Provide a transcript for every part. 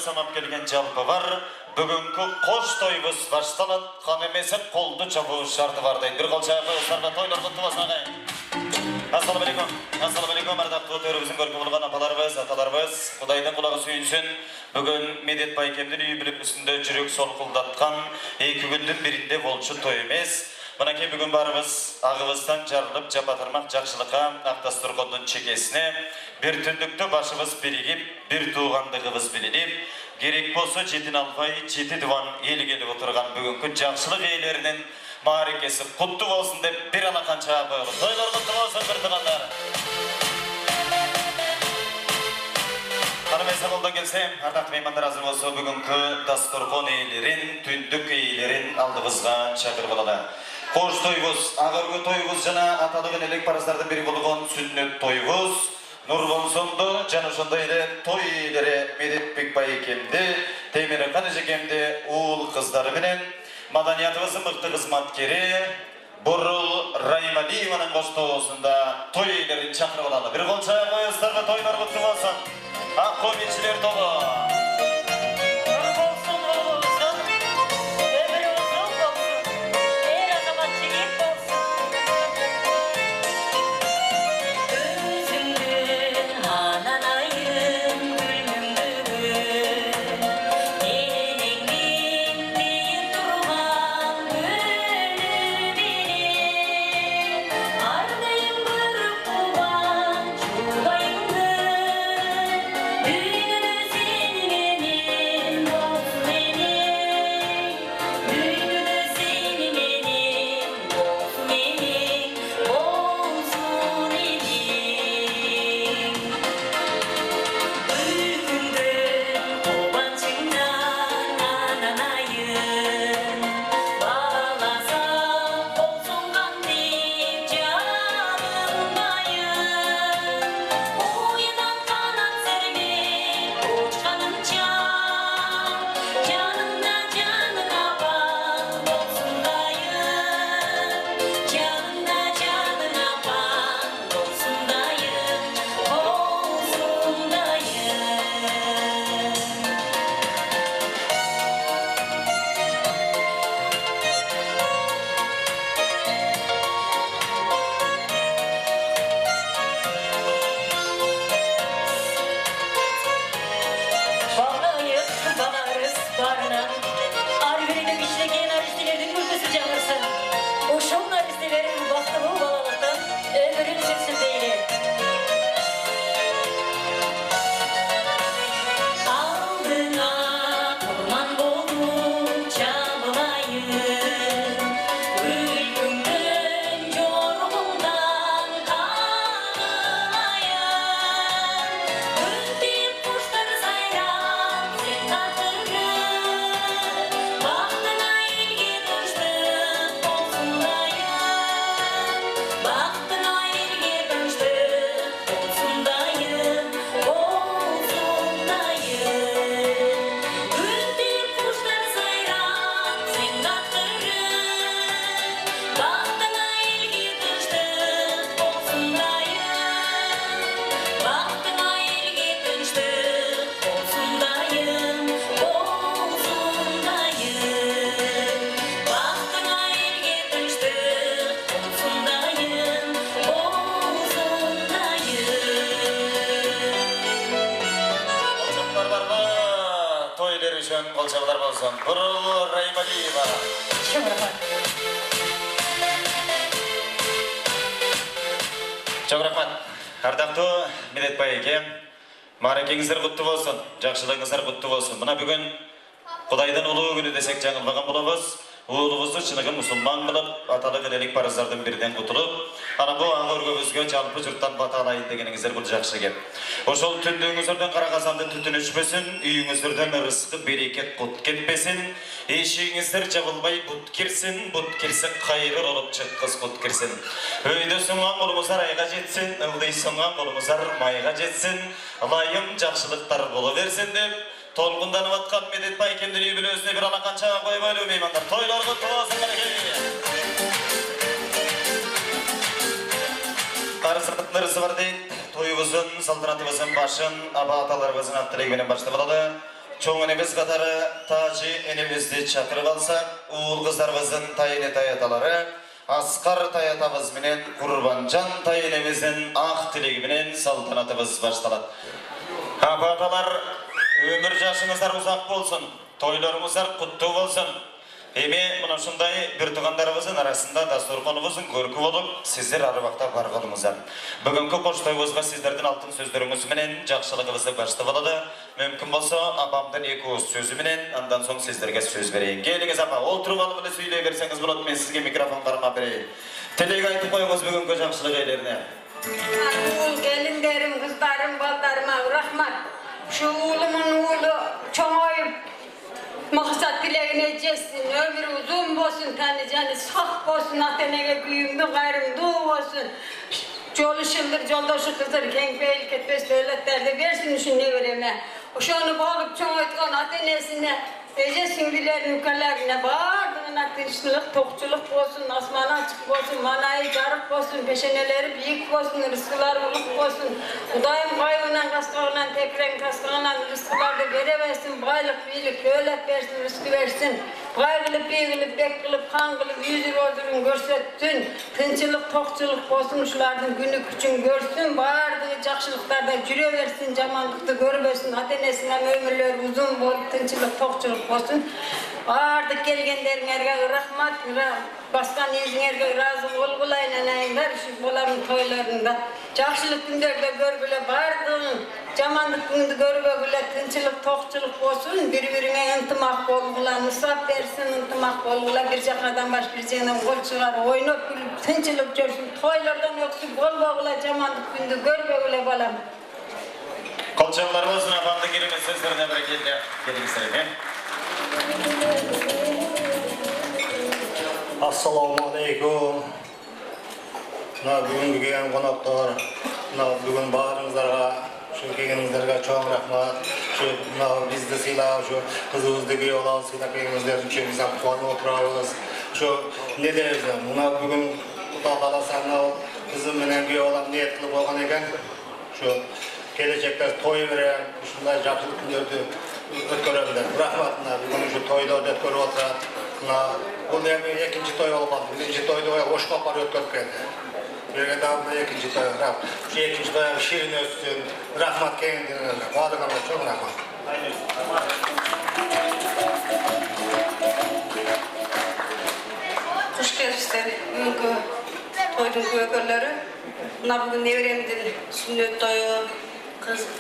Самап келген жалпы бар. Бүгінгі қош тойымыз башталады. Қан емесіп, қолды жабу шарты бар дейді. Бір қол шайқы ұстарға тойлар құтты болсын ағайын. Ассалаумалейкум. Ассалаумалейкум. Ардақтылы төріміздің көркі болған апаларымыз, аталарымыз. Құдайдың құлағы сүйінсін. Бүгін Медет Байкемдің үй біліп үстінде жүрек солқылдатқан 2 күндің бірінде болшы той емес. Мұнакей бүгін барымыз ағывыздан жарылып жапатырмақ жақшылыққа ақтастырғындың чекесіне бір түндікті башымыз бірігіп, бір туғандығымыз білініп, керек болса жетін албай, жеті дұван елі келіп отырған бүгінгі жақшылық ейлерінің марекесі құтты болсын деп бір алақан чаға қойылып. Тойлар құтты болсын бір тұғандар. Қанымай сағылдан келсем, ардақты меймандар азыр болса бүгінгі дастұрқон ейлерін, түндік ейлерін алдығызға шақыр болады. Қош тойғыз, ағырғы тойғыз жана аталығын елек парыздардың бірі болуған сүннет тойғыз. Нұр болсынды, жаны сонда елі той елері Медет Байкемді, Темірі Қанышекемді ұл қыздары менен, маданиятымыздың мықты қызматкері, Бұрыл Раймалиеваның қоштауысында той елерін шақырып алады. Бір қол шайы қойыстарға тойлар құтты болсын. Ақ қомешілер толы. Düğünümüzün Çok рахмат. Ардақтуу Медетбай эке, марекеңіздер құтты болсын, жақсылығыңыздар құтты болсын. Мына бүгін Құдайдың ұлы күні десек жаңылмаған болабыз. Ұлығызды шынығы мұсылман қылып, аталық әлелік парыздардың бірден құтылып, ана бұл аңғыргөбізге жалпы жұрттан баталайын дегеніңіздер бұл жақсы кеп. Ошол түндігіңіздерден қарағазанды түтін үшпесін, үйіңіздерден ырысқы берекет құт кетпесін, ешіңіздер жабылмай бұт керсін, бұт керсін қайғыр олып шыққыз құт керсін. Өйді сұңған қолымыздар айға жетсін, ылдый сұңған қолымыздар майға жетсін, лайым жақшылықтар болу берсін деп, толқынданып атқан Медетбай кемден үй білі бір алақанша қой бөлі меймандар. Тойларға туасыңдар келе. Қарысыртынырысы бар дейді, тойымыздың, салтанатымыздың башын, аба аталарымыздың аттылығымен башты болады. Чоң өнеміз қатары тажи өнемізді шақырып алсақ, уыл қыздарымыздың тайыны таяталары, Асқар таятамыз менен Құрбанжан тайынеміздің ақ тілегіменен салтанатымыз башталады. Аба аталар, өмір жашыңыздар ұзақ болсын, тойларыңыздар құтты болсын. Еме, мұна шындай бір туғандарымыздың арасында дастурханымыздың көркі болып, сіздер арбақта барғаныңыздар. Бүгінгі қош тойымызға сіздердің алтын сөздеріңіз менен жақсылығымызды башты болады. Мүмкін болса, апамдың екі өз сөзі менен, андан соң сіздерге сөз берейін. Келіңіз апа, отырып алып біле сөйлей берсеңіз болады, мен сізге микрофон қарма берейін. Тілек айтып қойыңыз бүгінгі жақсылық елеріне. Gelинlerim, kızlarım, ballarıma rahmat. Şu oğlumun oğlu çoğayıp maksat dileğine geçsin, ömrü uzun olsun, tanıcanı sağ olsun, atenege büyüğümde gayrım doğu olsun. Çalışıldır, yoldaşı kızdır, kenk ve ilket bes devletlerde versin şu nevreme. Şunu bağlıp çoğaytkan atenesine, Ece sindilerin ülkelerine bağırdığına tırışlılık, tokçuluk olsun, asmanı açık olsun, manayı carık olsun, peşeneleri büyük olsun, rızkılar uluk olsun. Udayım kayığından, kaskağından, tekren kaskağından rızkılar da vereversin, baylık, büyülük, öğlet versin, rızkı versin. Gaygılıp, beygılıp, bek kılıp, kan kılıp, yüzü öldürün, görsetsin. Tınçılık, tokçuluk olsun, şulardan günü küçün görsün, bağırdığı cakşılıklarda cüre versin, camanlıkta görüversin, atenesine ömürler uzun bolup, tınçılık, tokçuluk olsun. Ağırdık gelgenlerine rahmat, baskan yüzüne razı olgulayın anayınlar, şu boların toylarında. Cakşılık günlerde görgüle bağırdığın, camanlık günde görgüle, tınçılık, tokçuluk olsun, birbirine intimak olgula, nusap versin, intimak olgula, bir cakadan baş bir cenden gol çıkar, oynayıp gülüp, tınçılık görsün, toylardan yoksa bol bağla, camanlık günde görgüle balam. Kolçalarımızın afamda girime sözlerine bereketle gelin. Assalamu alaikum. Bugün gelgen konaklar, bugün barınızlarga, şu gelgenizlerge çok rahmat. Şu bizde silah, şu kızımızdaki olan silah gelgenizler için biz aktualini oturarız. Şu ne deriz ya? Buna bugün Kutağala sana kızım menengi olan niyet kılıp olgan eken. Şu gelecekler toy veren, şunday jakşılık günlerde ötköremler. Rahmatına bugün şu toylarda ötkörüp oturat. Bu da ikinci toy olmadı. Birinci toyda hoş kapar ötkörüp geldi. Bir daha da ikinci toy. Şu ikinci toy şirin ötsün. Rahmat kendine. Bağdığına çok rahmat. Hoş geldinizler. Bugünkü toydun köykörleri. Buna bugün nevremdin sünnet toyu,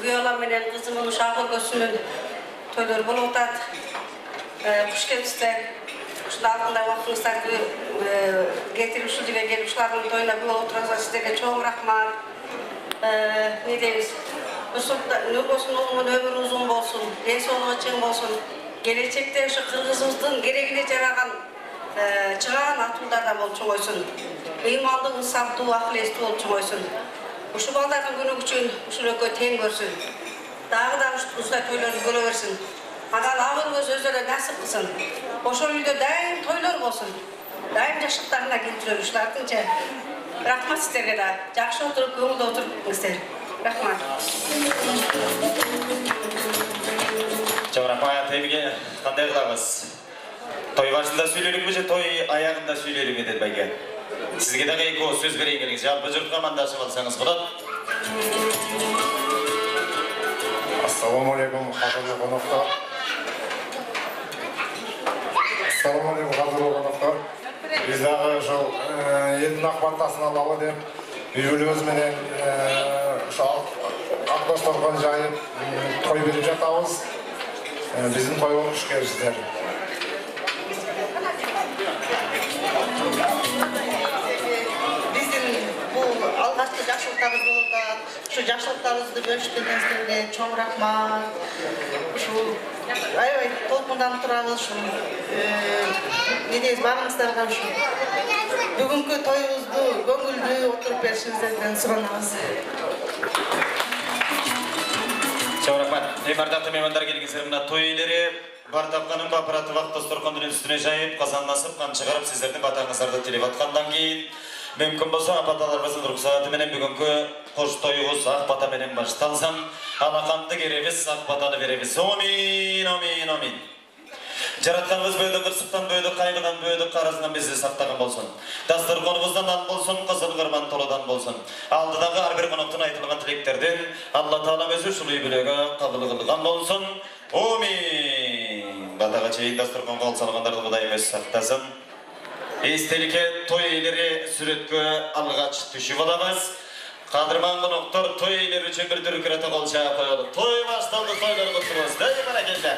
Güyolan menen kızımın uşağı gösünün toyları bulup otat. Hoş geldinizler. Şunda altında vaktınızdan getirip şu diye gelip şuların toyuna bir oturarsa sizlere çok rahmat. Ne deriz? Ne olsun oğlumun ömrü uzun olsun, en sonu açın olsun. Gelecekte şu Kırgızımızın gereğine jaragan çıgan atıllarda bolçun oysun. İmanlığın saptığı, akılesti olçun oysun. Şu baldarın günü için şu rökö ten görsün. Dağı da usta toylarını göreversin. Adan ağır sözlere nasip kılsın. Oşol uyda daim toylar olsun. Daim yaşlıklarına getiriyor uşlardınca. Rahmat sizlerge da. Jakşı oturup, köngülde oturup sizler. Rahmat. Çok rahmat. Tebrik qanday qilamiz? Toy başında söyleyelim mi, toy ayağında söyleyelim Medetbayga? Sizge de iki söz vereyim geliniz. Жалпы жұртқа мандашып алсаңыз болады. Assalamu alaikum, hazırlı konuklar. Assalamu alaikum, hazırlı konuklar. Biz de şu elin akbantasını alalım deyip Үйбіліміз менен Akbaşlardan jayıp toy verip жатабыз. Bizim toy olmuş gelişler. Bizim bu alğaçkı жақшылықтарыбыз болуда, şu жақшылықтарыбызды бөлүшкөнүңүзгө чоң рахмат. Şu аябай толкунданып турабыз, şu не дейбиз, баарыңыздарга şu бүгүнкү тоюбузду көңүлдүү отуруп беришиңиздерден суранабыз. Çok rahmat. Emardatı mehmanlar gelingizler mına toy ileri бар тапқаным аппараты вақт дастарханның үстіне жайып, қазанласып, қан шығарып, сіздердің батаңыздарды телеп атқандан кейін мүмкін болса апаталарымыздың рұқсатыменен бүгінгі қош тойғыз ақ батаменен башталсам, алақанды кереміз, ақ батаны береміз. Омин, омин, омин. Жаратқанымыз бөйді қырсықтан, бөйді қайғыдан, бөйді қарызынан бізді сақтаған болсын. Дастарханымыздан ан болсын, қызыл қырман толыдан болсын. Алдыдағы әрбір қонақтың айтылған тілектерден Алла Тағала өзі шұлы білігі қабыл қылған болсын. Омин. Батаға чейін дастархан қол салғандарды Құдайым өз сақтасын. Естелікке той елері сүретке алғач түші боламыз. Қадырман қонақтар той елері үшін бір дүркіреті қол шаға қойылып. Той басталды, тойлар құтты болсын. Дай бәрекелді.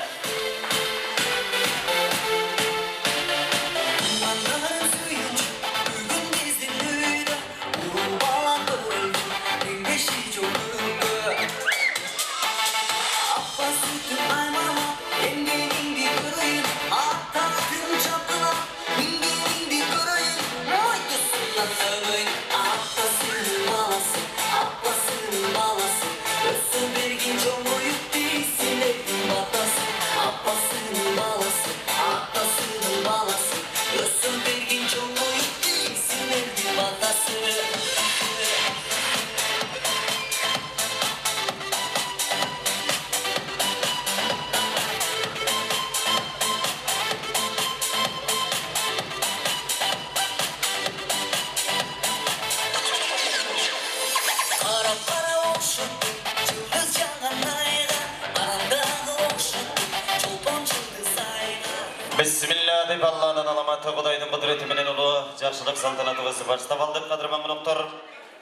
Bismillah deyip Allah'ın alamati Құдайдың құдіреті менен ұлы жақшылық салтанатыбызды баштап алдық. Қадырман қонақтар,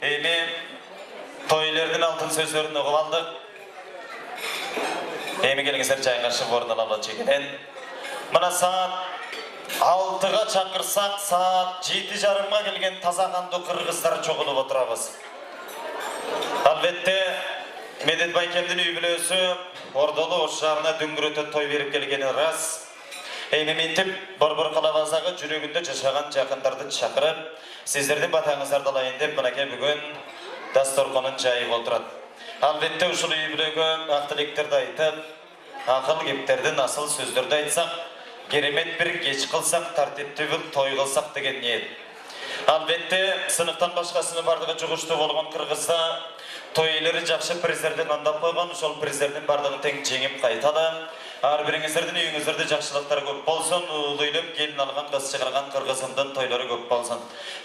эми тойлердің алтын сөздерін оқып алдық. Эми келіңіздер жайға шығып орын алып чекеден. Мына саат 6-ға шақырсақ, саат 7:30-ға келген тазағанды қырғыздар чоғылып отырабыз. Албетте Медет Байкемдин үй бүлөсү ордолу ошағына дүңгүрөтө той берип келгени рас. Ментіп бір қалабазағы жүрегінде жашаған жақындарды шақырып, сіздердің батаңыздарды алайын деп, мінеке бүгін дастарханын жайып отырады. Албетте ушул үй бүлөгө ак тилектерди айтып, акыл кептердин асыл сөздөрдү айтсак, керемет бир кеч кылсак, тартиптүү бир той кылсак деген ниет. Албетте сыныктан башкасынын бардыгы жугуштуу болгон Кыргызда тойлору жакшы приздерден андап койгон, ошол приздердин бардыгын тең жеңип кайтады. Ар бириңиздердин үйүңүздөрдө жакшылыктар көп болсун, улуйлуп келин алган, кыз чыгарган Кыргызымдын тойлору көп болсун.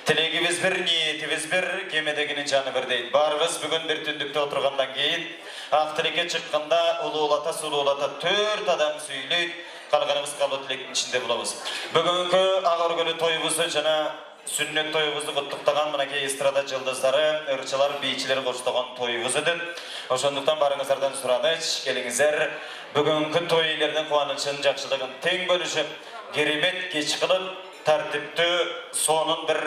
Тилегибиз бир, ниетибиз бир, кемедегинин жаны бир дейт. Баарыбыз бүгүн бир түндүктө отургандан кийин ак тилекке чыкканда улуулата, сулуулата 4 адам сүйлөйт, калганыбыз калуу тилектин ичинде болобуз. Бүгүнкү ак өргөлүү тоюбузду жана сүннөт тоюбузду куттуктаган мынакей эстрада жылдыздары, ырчылар, бийчилер коштогон тоюбуз өтөт. Ошондуктан барыңыздардан сураныч, келиңиздер. Бүгүнкү тойлордун кубанычын, жакшылыгын тең бөлүшүп, керемет кеч кылып, тартиптүү сонун бир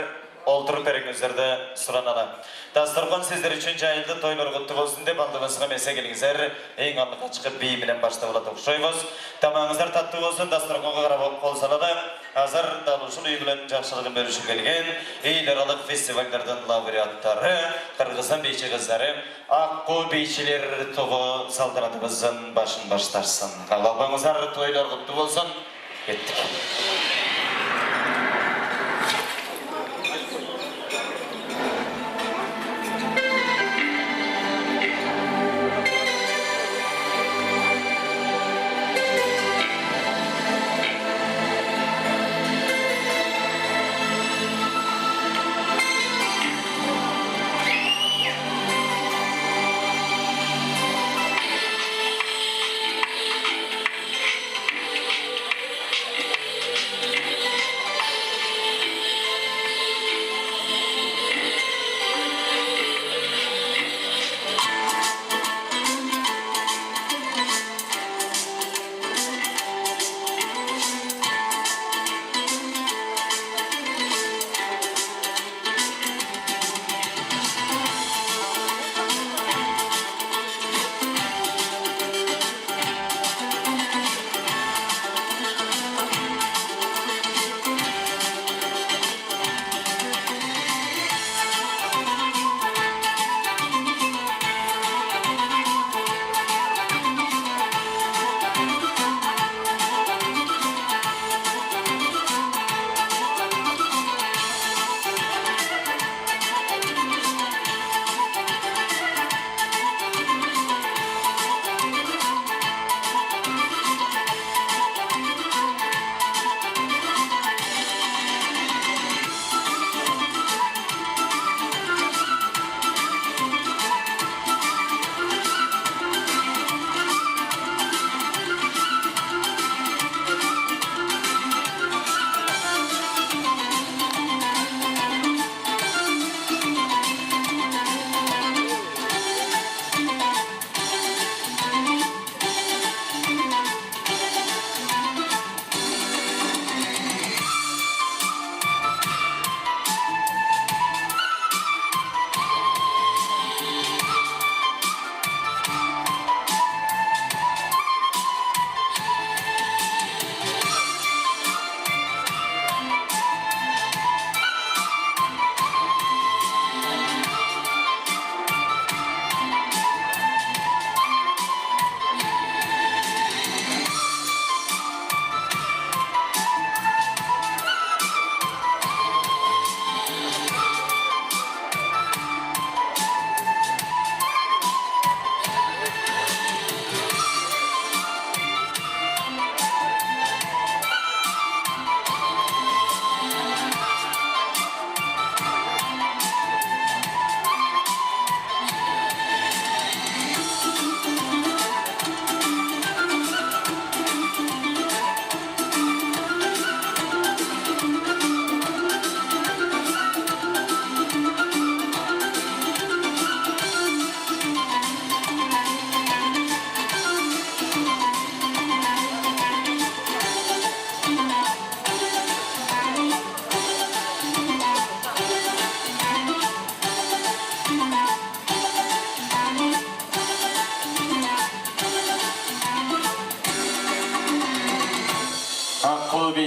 олтуруп бериңиздерди сураналы. Дастархан сиздер үчүн жайылды, тойлор куттуу болсун деп алдыбызга месе келиңиздер. Эң алгачкы бий менен баштап алат окшойбуз. Тамагыңыздар таттуу болсун, дастарханга карап кол салалы. Азыр дал ушул үй менен жакшылыгын бөлүшүп келген эл аралык фестивалдардын лауреаттары, Кыргызстан бийчи кыздары, Аккуу бийчилер тобу салтанатыбыздын башын баштарсын. Кабыл тойлор куттуу болсун. Кеттик.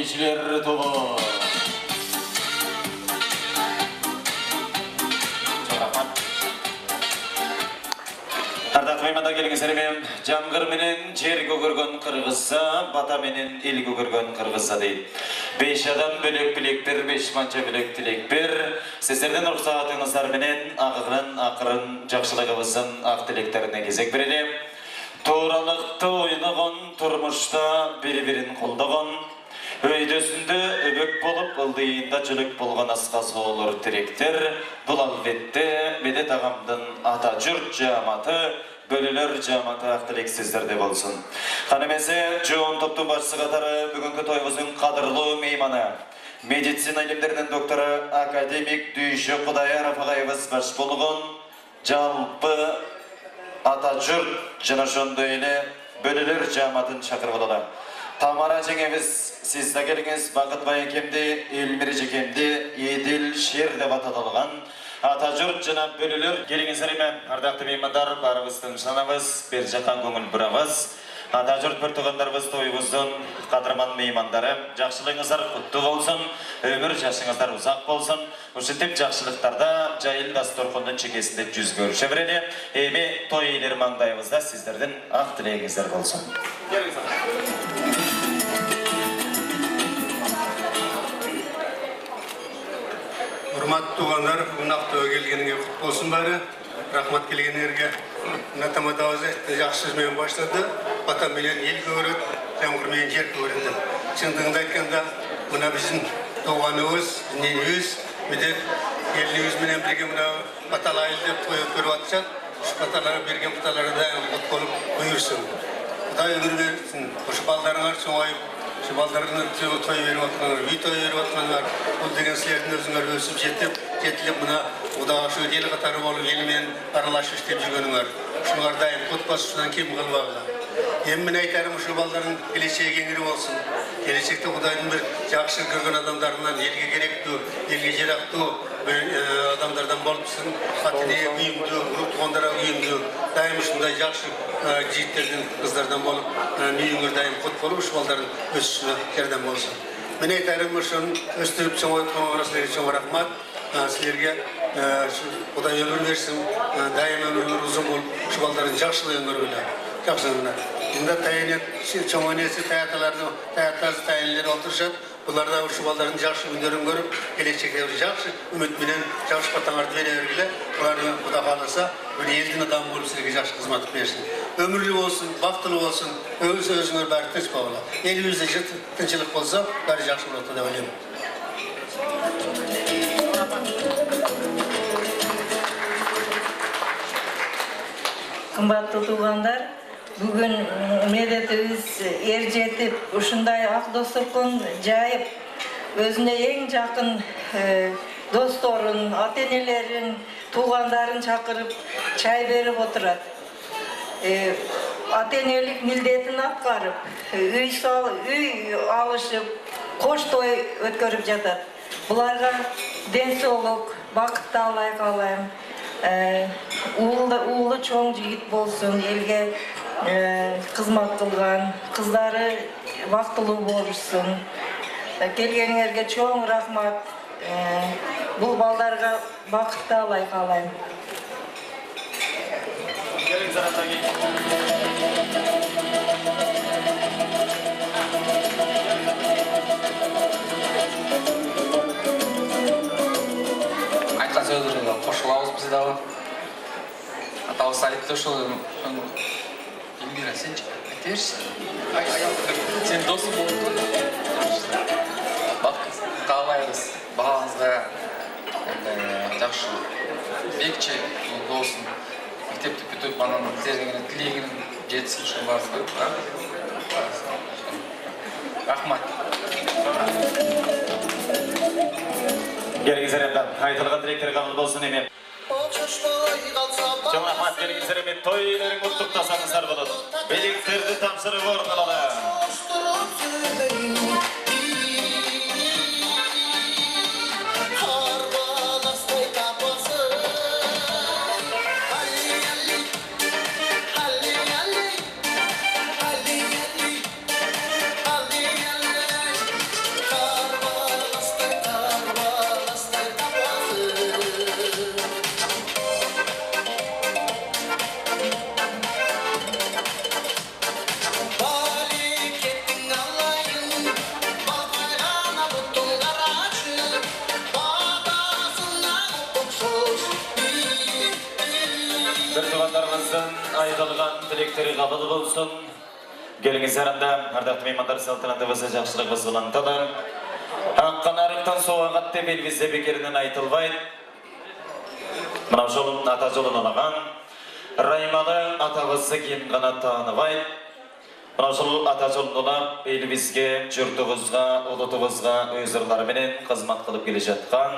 beyçiler topu. Ardaq meymanda kelingizler men jamgır menen jer kögөрgön kırgızsa, bata menen el kögörgön kırgızsa deyil. 5 adam bölek bilektir, 5 mança bölek tilektir. Sizlerden ruhsatыңыздар menen akırın jakşılыгыбыздын ak tilekтерине кезек берелим. Toğralıqta oynagan, turmuşta bir-birin koldagan, öydösünde öbök bolup, ıldıyında çölük bolgan asqası olur tirektir. Бұл албетте Медет ағамдың ата жүрт жаматы, бөлілер жаматы ақтылек сіздерде болсын. Қанымесе, жоғын топтың басшы қатары бүгінгі тойымыздың қадырлы мейманы. Медицина илимдерінің докторы академик Дүйші Құдаяров ағайымыз баш болуғын, жалпы ата жүрт жанашонды елі бөлілер жаматын шақырып олады. Тамара жеңеміз, сіз де келіңіз, Бақыт Байекемді, Елмір Жекемді, Еділ Шер деп аталған ата жұрт жана бөлілер келіңіздер емен. Ардақты меймандар, барыбыздың жанабыз, бер жаққан көңіл бұрабыз. Ата жұрт бір тұғандарбыз тойымыздың қадырман меймандары. Жақшылығыңыздар құтты болсын, өмір жашыңыздар ұзақ болсын. Үшітіп жақшылықтарда жайыл дастұрқындың чекесінде жүз көріше берелі. Еме той елер маңдайымызда сіздердің ақ тілегіңіздер болсын. Hurmatlı tuğanlar, unaқты келгеніңе құт болсын бәрі. Рахмат келгенерге. Натамадауызы жақсызмен баштады. Батаменен ел көріп, жаңғырмен жер көрінді. Шындығында айтқанда, мына біздің туғанымыз, ненеміз, медет еліміз менен бірге мына баталайды той көріп атсақ, баталары берген баталары да құт болып бұйырсын. Құдай өмір берсін. Осы балдарыңар соңайып, балдарына той беріп атқанlar, үй той беріп атқанlar, бұл деген сілердің өзіңер өсіп жетіліп мұна ұдағы ел қатары болып елмен аралашы істеп жүргеніңер. Шыңар дайым отбасысынан кем қылбағыла. Мен айтарым ұшы балдардың келешегі кеңірі болсын. Келешекте Құдайдың бір жақсы көрген адамдарынан елге керекті, елге жерақты адамдардан болыпсың. Қатыне үйімді, ғұрып туғандарға үйімді, дайым ұшындай жақсы жиіттердің қыздардан болып, үйіңір дайым құт болып, ұшы балдардың өсішіне жерден болсын. Мен айтарым ұшын өстіріп соңы рахмат, сілерге Құдай өмір берсін, дайым өмірлер ұзын болып, ұшы балдардың жақшылығын көргілі. Жақсыңына. Мұнда тайынет, чоңынесі таятазы тайынлері отыршат, бұларда ұшы балдардың жақсы үндерін көріп, келешекте жақсы үмітменен жақсы батаңарды бере өргілі, бұларды Құда қаласа, бір елдің адам болып сілерге жақсы қызматып берсін. Өмірлі болсын, бақтылы болсын, өзіңір бәрі тіс бауыла. Елімізде тінчілік болса, бәрі жақсы болады деп ойлаймын. Қымбатты туғандар, бүгін медетіміз жетіп, ұшындай ақ достықын жайып, өзіне ең жақын досторын, ата-енелерін, туғандарын шақырып, чай беріп отырады. Ата-енелік милдетін атқарып, үй алышып, қош той өткөріп жатады. Бұларға денсаулық, бақытты алай қалайым. Уылы чоң жігіт болсын, елге қызмат қылған, қыздары вақтылы болсын. Келгеніңерге чоң рахмат. Бұл балдарға бақытты алай қалайым. Айтқан сөздерге қошылауыз біз дағы. Атауыз айтты шыл, Эльмира, сен айтерсің? Сен досы болды. Бақ, қалайыз, бағаңызға жақшы бекче досын. Мектепті күтіп, ананың зергенің тілегінің жетісін үшін барыз қойып. Рахмат. Келіңіздер емді, айтылған директор қабыл болсын емен. Çok rahmat gelin toyların mutluluktasınızlar bulun. Birliktirdi tamsırı ortalığı. aytılgan tilekleri kabul bolsun. Gelingizler anda ardaқты mehmanlar saltanatı ve жақсылығыбыз bulantadı. Haqqan arıqtan soğuğat dep elbizde bekerinden aytılbaydı. Mına jolun ata jolun alağan, Raymalı atabızı kim gana tanıbaydı. Mına jol ata jolun olap, elbizge, jurtubuzga, ulutubuzga özürler menen kızmat kılıp gele жатқан,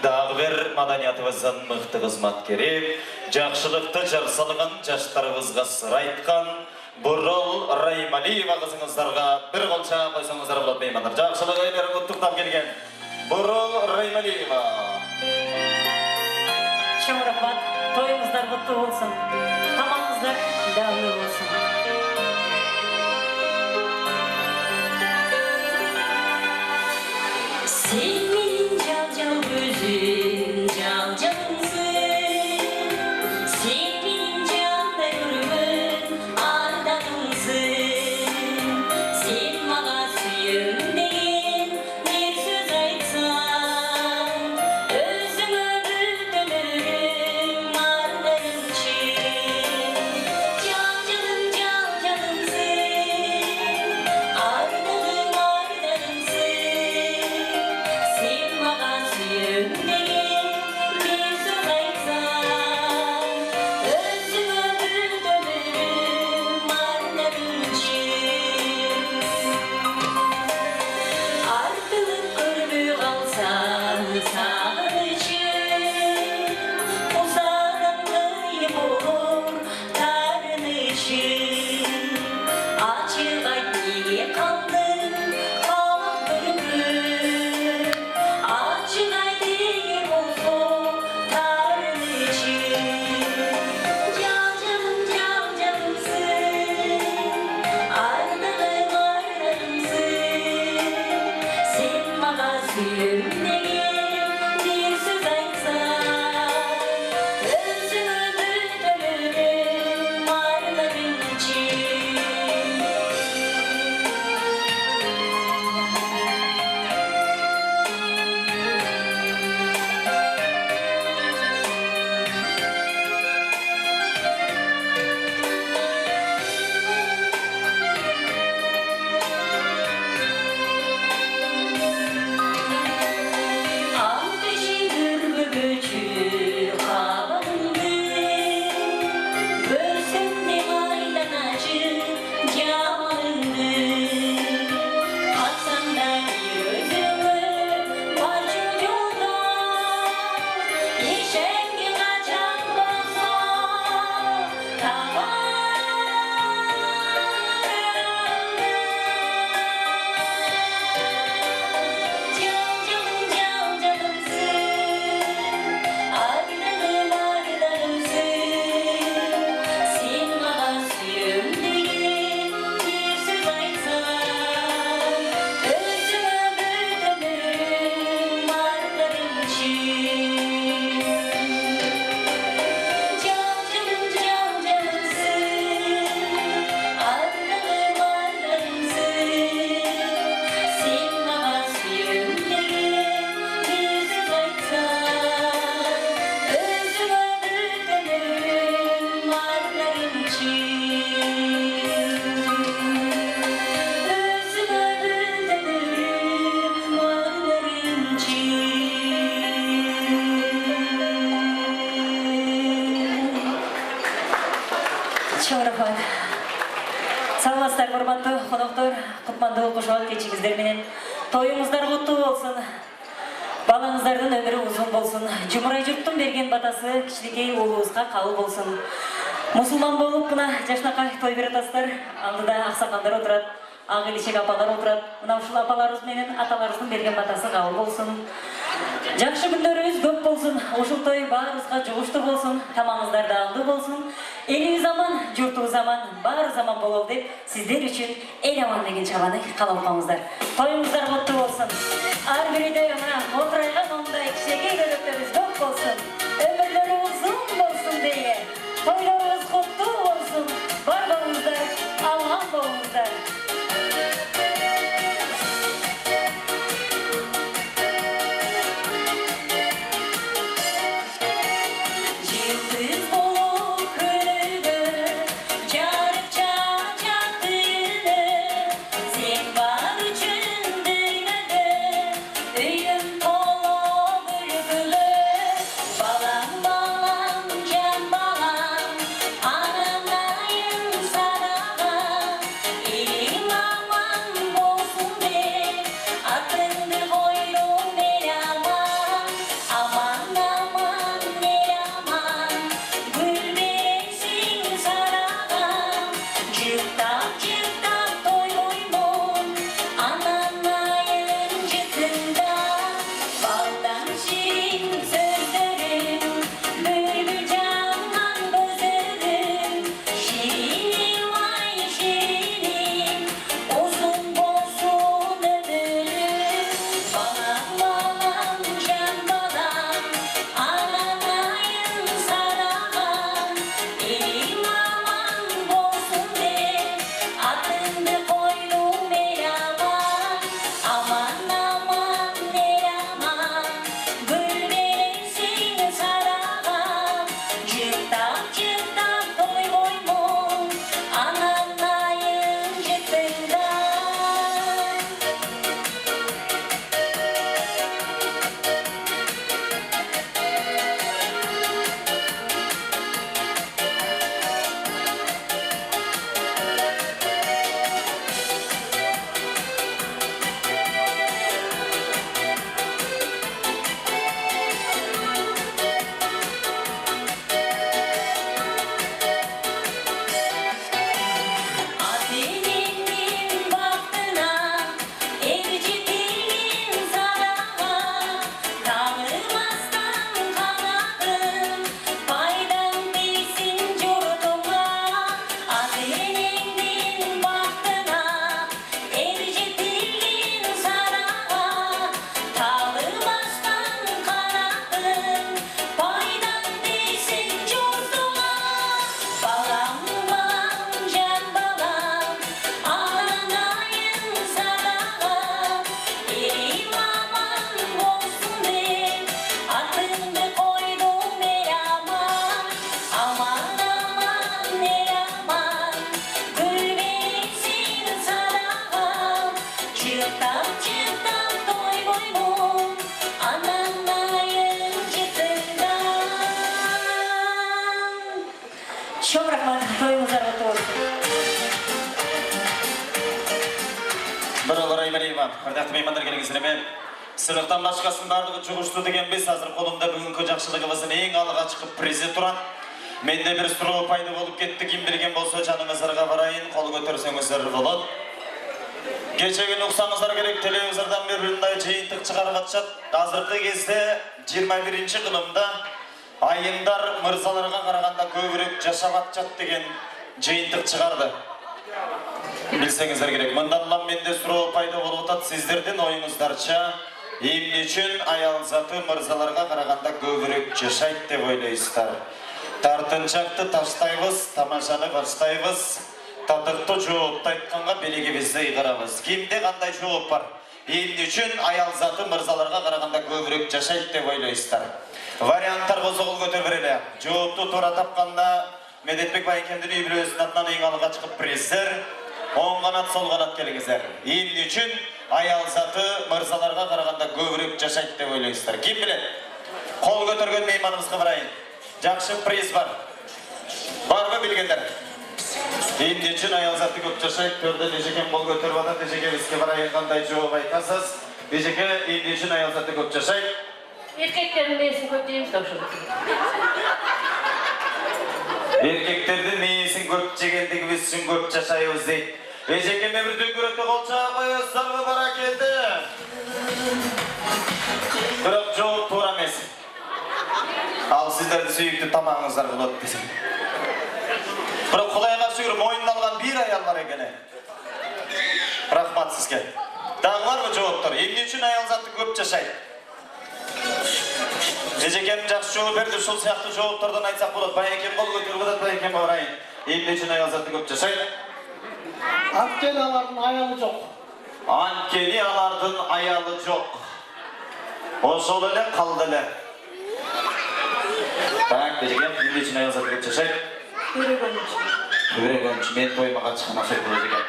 дағы bir madaniyatımızın mıhtı kızmatkeri, жақшылықты жарсалыған жаштарыбызға сыр айтқан, Burul Raymalieva kızınızlarga bir kolça koysanızlar bulat meymanlar. Жақшылық öylерін құттықтап келген. Burul Raymalieva. Çok rahmat. Toyunuzlar kutlu olsun. Tamamınızlar devamlı olsun. Senin cal gözün, calsın. Senin canlı yürümün, ardansın. Sen bana suyumdayın, bir söz aytsan. Özüme bir dönürüm, ardarım için. Calsın, ardalım, ardarımsın. Sen bana suyumdayın, bir söz aytsan. Özüme bir dönürüm, ardarım için. Artık görmü kalsan sağlıçın, uzağdan kayıp olur tarnışın. Açık ay niye kaldın kalıp görmür, açık ay değil olsun tarnışın. Canımsın, ardalım ardarımsın. Sen bana suyumdayın, bir söz aytsan. Özüme bir dönürüm, ardarım için. Al peşindir böbücü kalandı. Görsünde aylanacı camandı. Atsan da gözümü var yolda. Yeşengi kaçan bolsa Çok rahmat. Sağlasızlar, құрметті қонақтар, құтманды қошуал кечіңіздер менен тойыңыздар құтты болсын. Балаңыздардың өмірі ұзын болсын. Жұмырай жұрттың берген батасы кішілікей ұлыңызға қабыл болсын. Мұсылман болып мына жашнақай той беретастар, алдыда ақсақалдар отырады, ақ елшек апалар отырады. Мына ушул апаларыбыз менен аталарыбыздын берген батасы кабыл болсун. Жакшы күндөрүбүз көп болсун. Ушул той баарыбызга жугуштуу болсун, тамагыңыздар дагымдуу болсун. Элибиз аман, журтубуз аман, баары заман бололу деп сиздер үчүн эл аман деген чабаны каалап коңуздар. Тоюңуздар куттуу болсун. Ар бириде мына отурайган ондай кичинекей бөлөктөрүбүз көп болсун. Өмүрлөрү узун болсун дейе. Тойлорубуз куттуу болсун. Бар болуңуздар, аман болуңуздар. Yıldız olup kırıldı. Ардактуу меймандар келиңиздер. Сыйлыктан башкасын бардыгы жугушту деген биз азыр колумда бүгүнкү жакшылыгыбыздын эң алга чыгып призи турат. Менде бир суроо пайда болуп кетти. Ким билген болсо жаныңыздарга барайын, кол көтөрсөңүздөр болот. Кечеги уксаңыздар керек, телевизордон бир мындай жыйынтык чыгарып атышат. Азыркы кезде 21-кылымда айымдар мырзаларга караганда көбүрөөк жашап атышат деген жыйынтык чыгарды. Билсеңиздер керек. Мындан улам менде суроо пайда болуп атат. Сиздердин оюңуздарча эмне үчүн аял заты мырзаларга караганда көбүрөөк жашайт деп ойлойсуздар? Тартынчакты таштайбыз, тамашаны баштайбыз. Татыктуу жоопту айтканга белегибизди ыйгарабыз. Кимде кандай жооп бар? Эмне үчүн аял заты мырзаларга караганда көбүрөөк жашайт деп ойлойсуздар? Варианттар болсо кол көтөрүп берели. Жоопту туура тапканда Медетбек байкемдин үй бүлөсүнүн атынан эң алга чыгып приздер. Оң канат, сол канат келиңиздер. Эмне үчүн аял заты мырзаларга караганда көбүрөөк жашайт деп ойлойсуздар? Ким билет? Кол көтөргөн мейманыбызга барайын. Жакшы приз бар. Барбы билгендер? Эмне үчүн аял заты көп жашайт? Төрдө Дежекен кол көтөрүп атат. Дежекебизге барайын, кандай жооп айтасыз? Дежеке, эмне үчүн аял заты көп жашайт? Erkeklerin neyse көп дейміз таушылы. Erkeklerden neysin көп жегендигибиz үчүн көп жашайбыз дейт. Эжекеме бир дөңгөрөктө кол чаапайбыздар баракелде. Бирок жооп туура эмес. Ал сиздердин сүйүктүү тамагыңыздар болот десем. Бирок Кудайга шүгүр моюнуна алган бир аял бар экен. Рахмат сизге. Дагы барбы жооптор? Эмне үчүн аял заты көп жашайт? Эжекем жакшы жооп берди, ушул сыяктуу жооптордон айтсак болот. Байекем кол көтөрүп атат, байекем барайын. Эмне үчүн аял заты көп жашайт? Анткени алардын аялы жок. Анткени алардын аялы жок. Ошол эле калды эле. Так, эжекем эмне үчүн аял заты көп жашайт? Төрөгөнчү мен тойма качкан акча эжекем.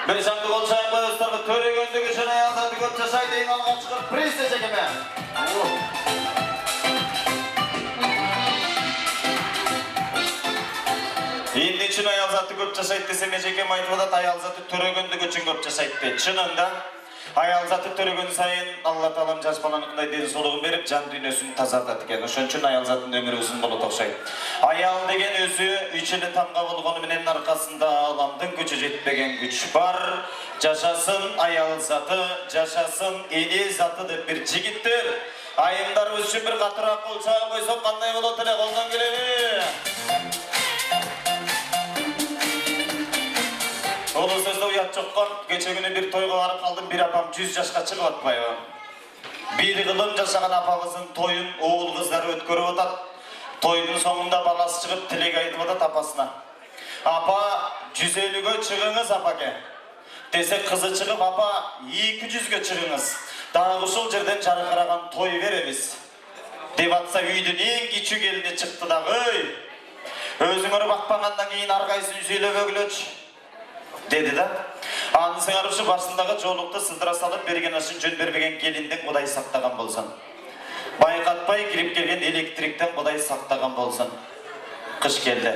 Бир жаңды кол чаап коесуздарбы? Төрөгөндүгү үчүн аял заты көп жашайт, эң алга чыгып приз эжекеме. Эмне үчүн аял заты көп жашайт десем, эжекем айтып атат, аял заты төрөгөндүгү үчүн көп жашайт дейт. Чынында аял заты төрөгөн сайын Алла Таалам жаш баланыкындай ден соолугун берип, жан дүйнөсүн тазартат экен. Ошон үчүн аял затынын өмүрү узун болот окшойт. Аял деген өзү үч эле тамга болгону менен аркасында аламдын күчү жетпеген күч бар. Жашасын аял заты, жашасын эне заты деп бир жигиттер. Айымдарыбыз үчүн бир катыраак кол чаап койсок кандай болот эле, колдон келеби? Олу сөздө уят жоккон, кече күнү бир тойго барып калдым, бир апам 100 жашка чыгып атпайбы? Бир кылым жашаган апабыздын тоюн оол кыздары өткөрүп атат. Тойдун соңунда баласы чыгып тилек айтып атат апасына. Апа, 150-гө чыгыңыз апаке. Десе кызы чыгып, апа, 200-гө чыгыңыз. Дагы ушул жерден жаркыраган той беребиз. Деп атса үйдүн эң кичүү келини чыкты дагы, өзүңөр бакпагандан кийин ар кайсы сүйлөбөгүлөчү деди да. Аны сыңарышы башындагы жоолукту сыдыра салып берген ашын жөн бербеген келинден Кудай сактаган болсун. Байкатпай кирип келген электриктен Кудай сактаган болсун. Кыш келди.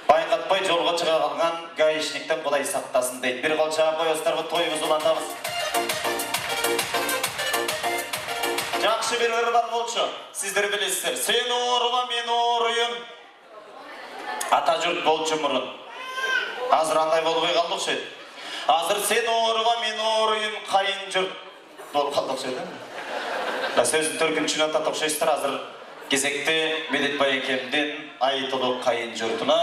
Байкатпай жолго чыга калган гаишниктен Кудай сактасын дейт. Бир кол чаап коесуздарбы, тойубузду улантабыз. Жакшы бир ыр бар болчу. Сиздер билесиздер. Сен оорума, мен ооруйум. Ата журт болчу мурун. Азыр андай болбой калды окшойт. Азыр сен ооруга, мен ооруйум, кайын журт болуп калды окшойт. Сөздүн төркүнчүнө атат окшойсуздар. Азыр кезекте Медет байекемдин айтылуу кайын журтуна,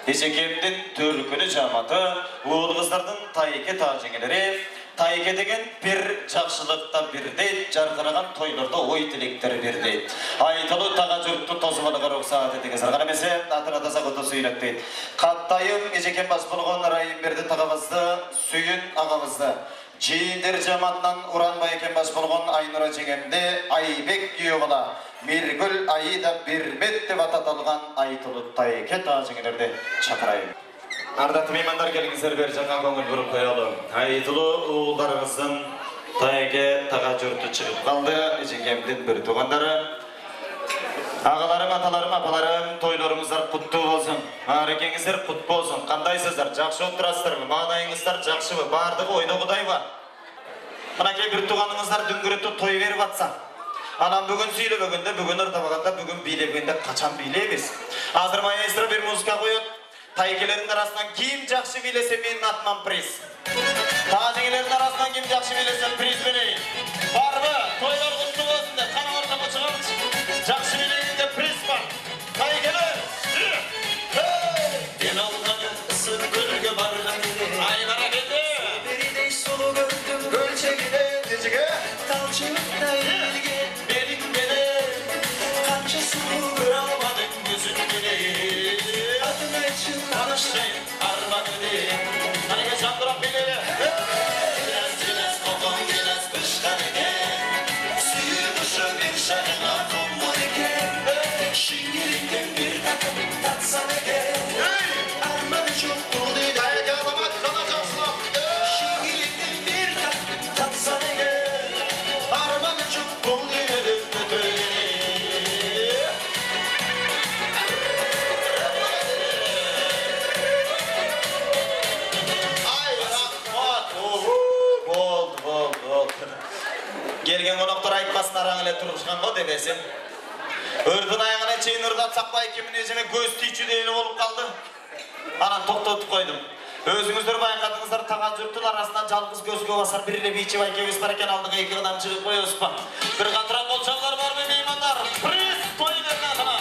эжекемдин төркүнү жаматы, уул кыздардын тайке таажеңелери, тайке деген бир жакшылыкта бирдей, жаркыраган тойлордо ой тилектери бирдей. Айтылуу тага журтту тосуп алууга уруксаат этиңиздер. Кана эмесе атына таза кото сүйлөп дейт. Каттайым эжекем баш болгон Райымберди тагабызды, Сүйүн агабызды, жийиндер жаматынан Уран байекем баш болгон Айнура жеңемди, Айбек күйөө бала, Миргүл Айда Бирмет деп ататылган айтылуу тайке таажеңелерди чакырайын. Ардактуу меймандар, келиңиздер, бер жаңа көңүл буруп коелу. Айтылуу уулдарыбыздын тайке тага журту чыгып калды. Эжекемдин бир туугандары. Агаларым, аталарым, апаларым, тойлоруңуздар куттуу болсун. Арекеңиздер кут болсун. Кандайсыздар? Жакшы отурасыздарбы? Маанайыңыздар жакшыбы? Бардыгы ойдогудайбы? Мынакей bir туганыңыздар дүңгүрөттө той берип атса. Анан бүгүн сүйлөбөгөндө, бүгүн ырдабаганда, бүгүн бийлегенде качан бийлейбиз? Азыр маэстро bir музыка коёт. Тайкелердин арасынан ким жакшы бийлесе менин атыман приз. Таажеңелердин арасынан ким жакшы бийлесе приз берейин. Барбы? Тойлор куттуу болсун деп кана ортого чыгабыз. Жакшы бийлегенде приз бар. Тайкелер. Мен алган сын көлгө барган. Ай баракете. Беридей сулуу көктүм көлчегине дежиге. Талчыктай элге бериң менен. Канча сулуу көрө албадың көзүң менен. Атың айтчы таныштайын арманы дейін. Қанеге жандырап белелі. Келес қоқон келес күштан екен. Сүйіп ұшы бір шағына құмыр екен. Шыңгеліңден бір татым татсан екен. Арманы жоқ бұл дейді. Әйге аламат қана жақсылап. Шыңгеліңден бір татым татсан екен. Арманы жоқ бұл дейді. Келген қонақтар айтпасын араң эле турушкан го дебесин. Өрдүн аяғына чейин ырдатсак ба экимин эжеме көз тийчүдөй эле болуп калды. Анан токтотуп койдум. Өзүңүздөр байкадыңыздар, таган журттун арасынан жалгыз көзгө басар бир эле бийчи байкебиз бар экен, алдыга эки кадам чыгып коебузбу? Бир катырак болчоңор барбы меймандар? Приз тойлордун атына.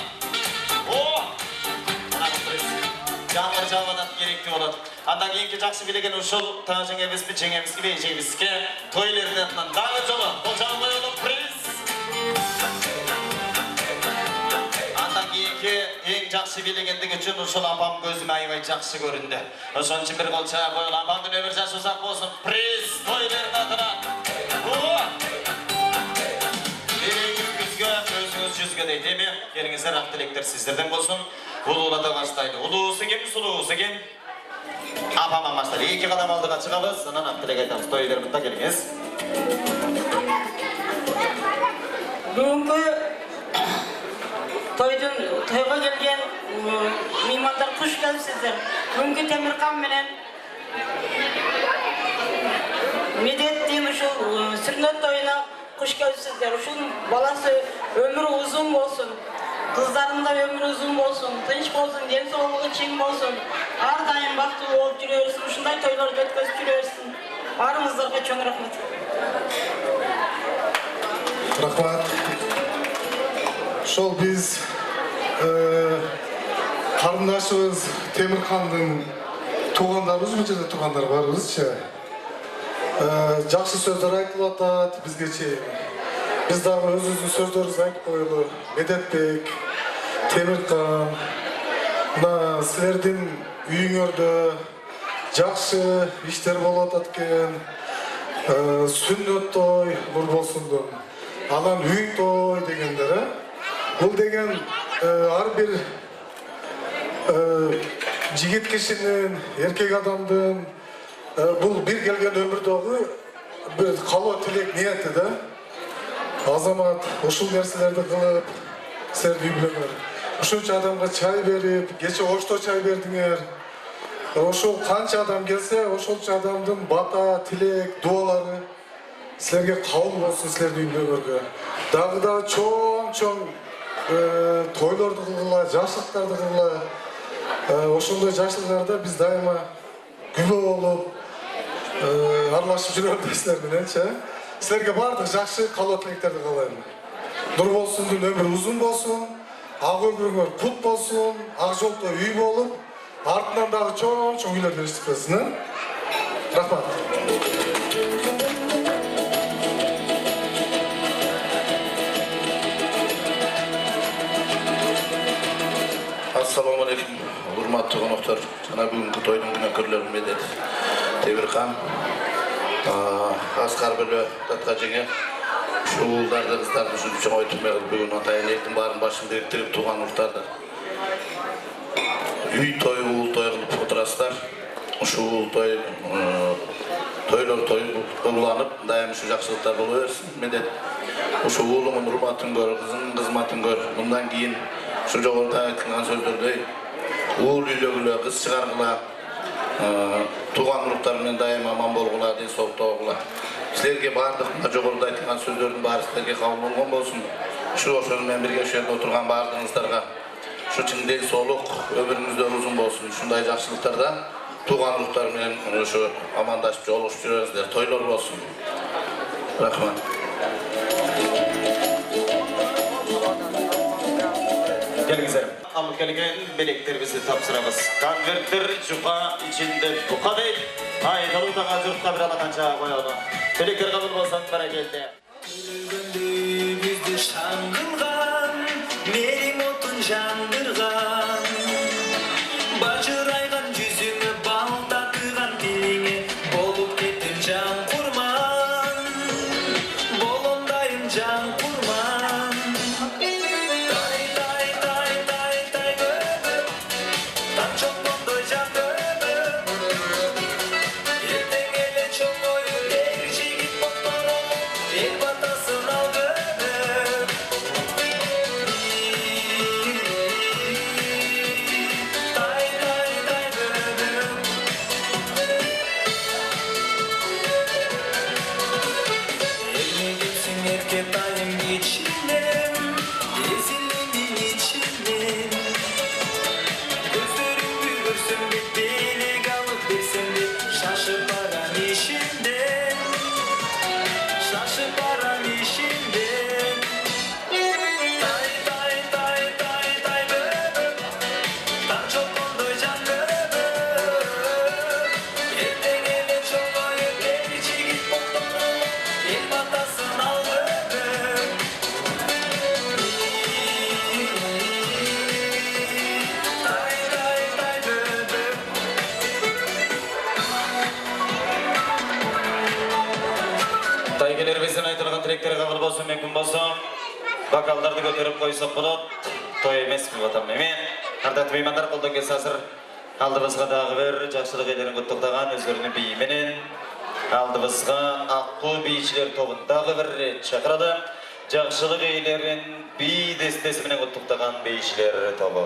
Жаңыр жабадан керектүү болот. Андан кийинки жакшы билеген ушул таажеңебизби, жеңебизби, эжебизге тойлордун атынан дагы жолу болжол коелу приз. Андан кийинки эң жакшы билегендиги үчүн ушул апам көзүмө аябай жакшы көрүндү. Ошон үчүн бир кол чаап коелу. Апамдын өмүр жашы узак болсун. Приз тойлордун атынан. Өзіңіз жүзге дейт, эми келиңиздер, ак тилектер сиздерден болсун. Улуулата баштайды. Улуусу ким, сулуусу ким? Апаман баштайды. Эки кадам алдыга чыгабыз, анан ак тилек айтабыз. Той бермекте келиңиз. Бүгүнкү тойго келген меймандар куш келипсиздер. Бүгүнкү Темиркан менен Медеттин ушул сүрнөт тоюна куш келипсиздер. Ушул баласы өмүрү узун болсун. Кыздарым да өмүрү узун болсун, тынч болсун, ден соолугу чың болсун. Ар дайым бактылуу болуп жүрө берсин, ушундай тойлорду өткөзүп жүрө берсин. Баарыңыздарга чоң рахмат. Рахмат. Ошол биз карындашыбыз Темиркандын туугандарыбызбы же туугандар барбызчы? Жакшы сөздөр айтылып атат бизге чейин. Biz dagы өзүбүздүн сөздөрүбүздү айтып коелу. Медетбек, Темиркан, мына силердин үйүңөрдө жакшы иштер болуп атат экен. Сүннөт той болсундун. Анан үй той дегендер, бул деген ар бир жигит кишинин, эркек адамдын бул бир келген өмүрдөгү бир калоо тилек ниети да. Азамат ушул нерселерди кылып, силерди үй бүлөңөр. Ушунча адамга чай берип, кече ошто чай бердиңер. Ошол канча адам келсе, ошолчо адамдын бата, тилек, дуалары силерге кабыл болсун, силердин үй бүлөңөргө. Дагы чоң тойлорду кылгыла, жашылыктарды кылгыла. Ошондой жашылыктарда биз дайыма күбө болуп, аралашып жүрөбүз силер мененчи. Силерге бардык жакшы калоо тилектерди каалайм. Нур болсундун өмүрү узун болсун, ак өмүрүңөр кут болсун, ак жолдо үй болуп, артынан дагы чоң үйлөрдө иштесин. Рахмат. Assalamu alaikum, урматтуу коноктор. Жана бүгүнкү тойдун күнөкөрлөрү Медет, Темиркан, Аскар Бөлө, Татка жеңе, ушу уулдарды, кыздарды чоң өтүрмөй бүгүн атайын элдин баарын башын бириктирип тууган уртарды. Үй той, уул той кылып отурасыздар. Ушу уул той, тойлор уланып, дайым ушу жакшылыктар боло берсин. Медет, ушу уулуңдун урматын көр, кызыңдын кызматын көр. Мындан кийин ушу жогоруда айтылган сөздөрдөй уул үйлөгүлө, кыз чыгаргыла, тууган уруктар менен дайым аман болгула, ден соолуктогула. Sizlerge bardığında jogorda aytılgan sözlörün bari sizlerge kabul bolgon bolsun. Şu oşonun men birge şu yerde oturgan bardığınızlarga şu çindel soğuk ömrünüzde uzun bolsun. Şunday jakşılıklarda tuğan ruhlar menen şu amandaşıp joluşup жүрөңүздөр. Toylor bolsun. Rahmat. Gelingizler. Alıp gelgen meleklerimizi tapsırabız. Konvertler jupa içinde buka değil. Aydalı da gazırıkta bir alakanca koyalım. Melekler kabul bolsan bereketli. Bizdi şangılgan, merim otun jandırgan. Bacıraygan yüzüme bal takıgan diline olup kettim can kurman. Bolondayım can kurman. Tay tay tay tay tay böbüm, tan çok kondoy can böbüm. Erten gelen çok oyun, erişi git motorum, el batasın al böbüm. Tay tay tay böbüm. Elime geçsin erkek dayım geçinem, ezilmenin içinden. Gözlerimde görsem de delik alıp versem de şaşıp aran işinden. Şaşıp aran işinden. Tay tay tay tay tay böbüm, tan çok kondoy can böbüm. Erten gelen çok oyun, erişi git motorum, el batasın al böbüm. Tay tay tay böbüm. Taygeleribizin aytılgan tilekleri kabul bolsun, mümkün bolsun. Bakallardı götürüp koysak bulut. Toy emes mi batam emen. Ardat meymandar koldan kelсе азыр алдыбызга дагы бир жакшылык элерин куттуктаган өздөрүнүн бийи менен алдыбызга аккуу бийчилер тобун дагы бир ирет чакырады. Жакшылык элерин бий дестеси менен куттуктаган бийчилер тобу.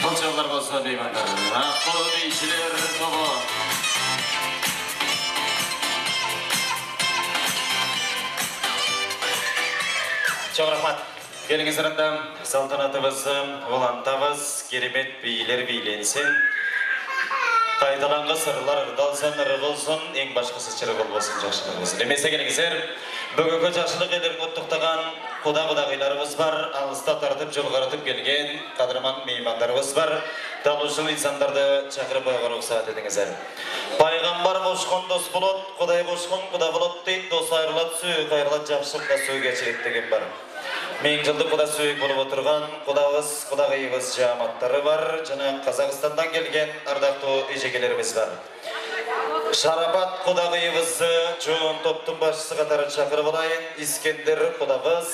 Bolçalar bolsun meymanlar. Aqlı beyçiler tobu. Çok rahmat. Gelingizlerden saltanatımız, volantavız, keremet beyler beylensin. Qaydalanғы sırlar ırdalsan, ırgılsın, en başkası çırık olmasın, жақшылық olsun. Demese gelingizler, бүгінгі жақшылық елерін оттықтаған құда-құдағиларымыз бар, алыста тартып, жол қаратып келген қадырман меймандарымыз бар. Талушыл инсандарды шақырып байға рұқсат етіңіздер. Пайғамбар қошқын дос болот, құдай қошқын құда болот дейді, дос айрылат сүй, қайрылат жақшылықта сөйге черет деген бар. Мен жылды құда сөйік болып отырған құдағыз, құдағайымыз жаматтары бар, және Қазақстандан келген ардақты ежекелеріміз бар. Шарапат құдағайымызды жоғын топтың басшысы қатары шақырып алайын. Искендер құдағыз,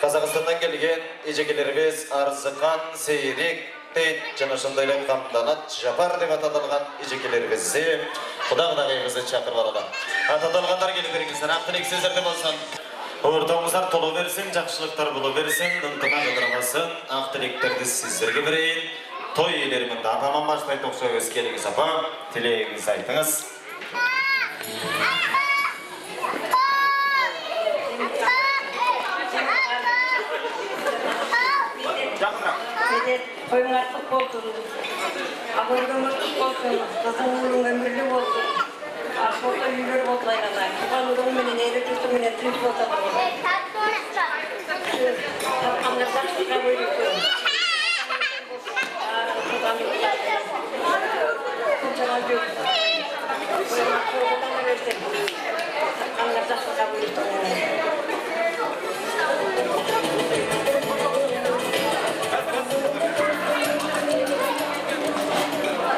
Қазақстандан келген ежекелеріміз Арзықан, Сейрек, Тейт, және шындайлап қамданат, Жапар деп атадылған ежекелерімізді құдағайымызды шақырып алады. Атадылғандар келіп беріңіздер, ақтылек сөздерді болсын. Ортамыздар толы берсін, жақшылықтар болу берсін, ұнтыма қыдырмасын, ақ тілектерді сіздерге берейін. Той елерімінді атаман баштай тоқша өз келіңіз апа, тілегіңіз айтыңыз. Тойыңар құт болсын, абырдымыз құт болсын, қызың ұлың өмірлі болсын. Ақылды үйлер болсын айғандар. Туған ұлың менен, әрі жүзіменен түз болса болсын. Тапқандар жақшылыққа бөлікті. Құлжаған жоқ. Құлжаған өрсен. Тапқандар жақшылыққа бөлікті.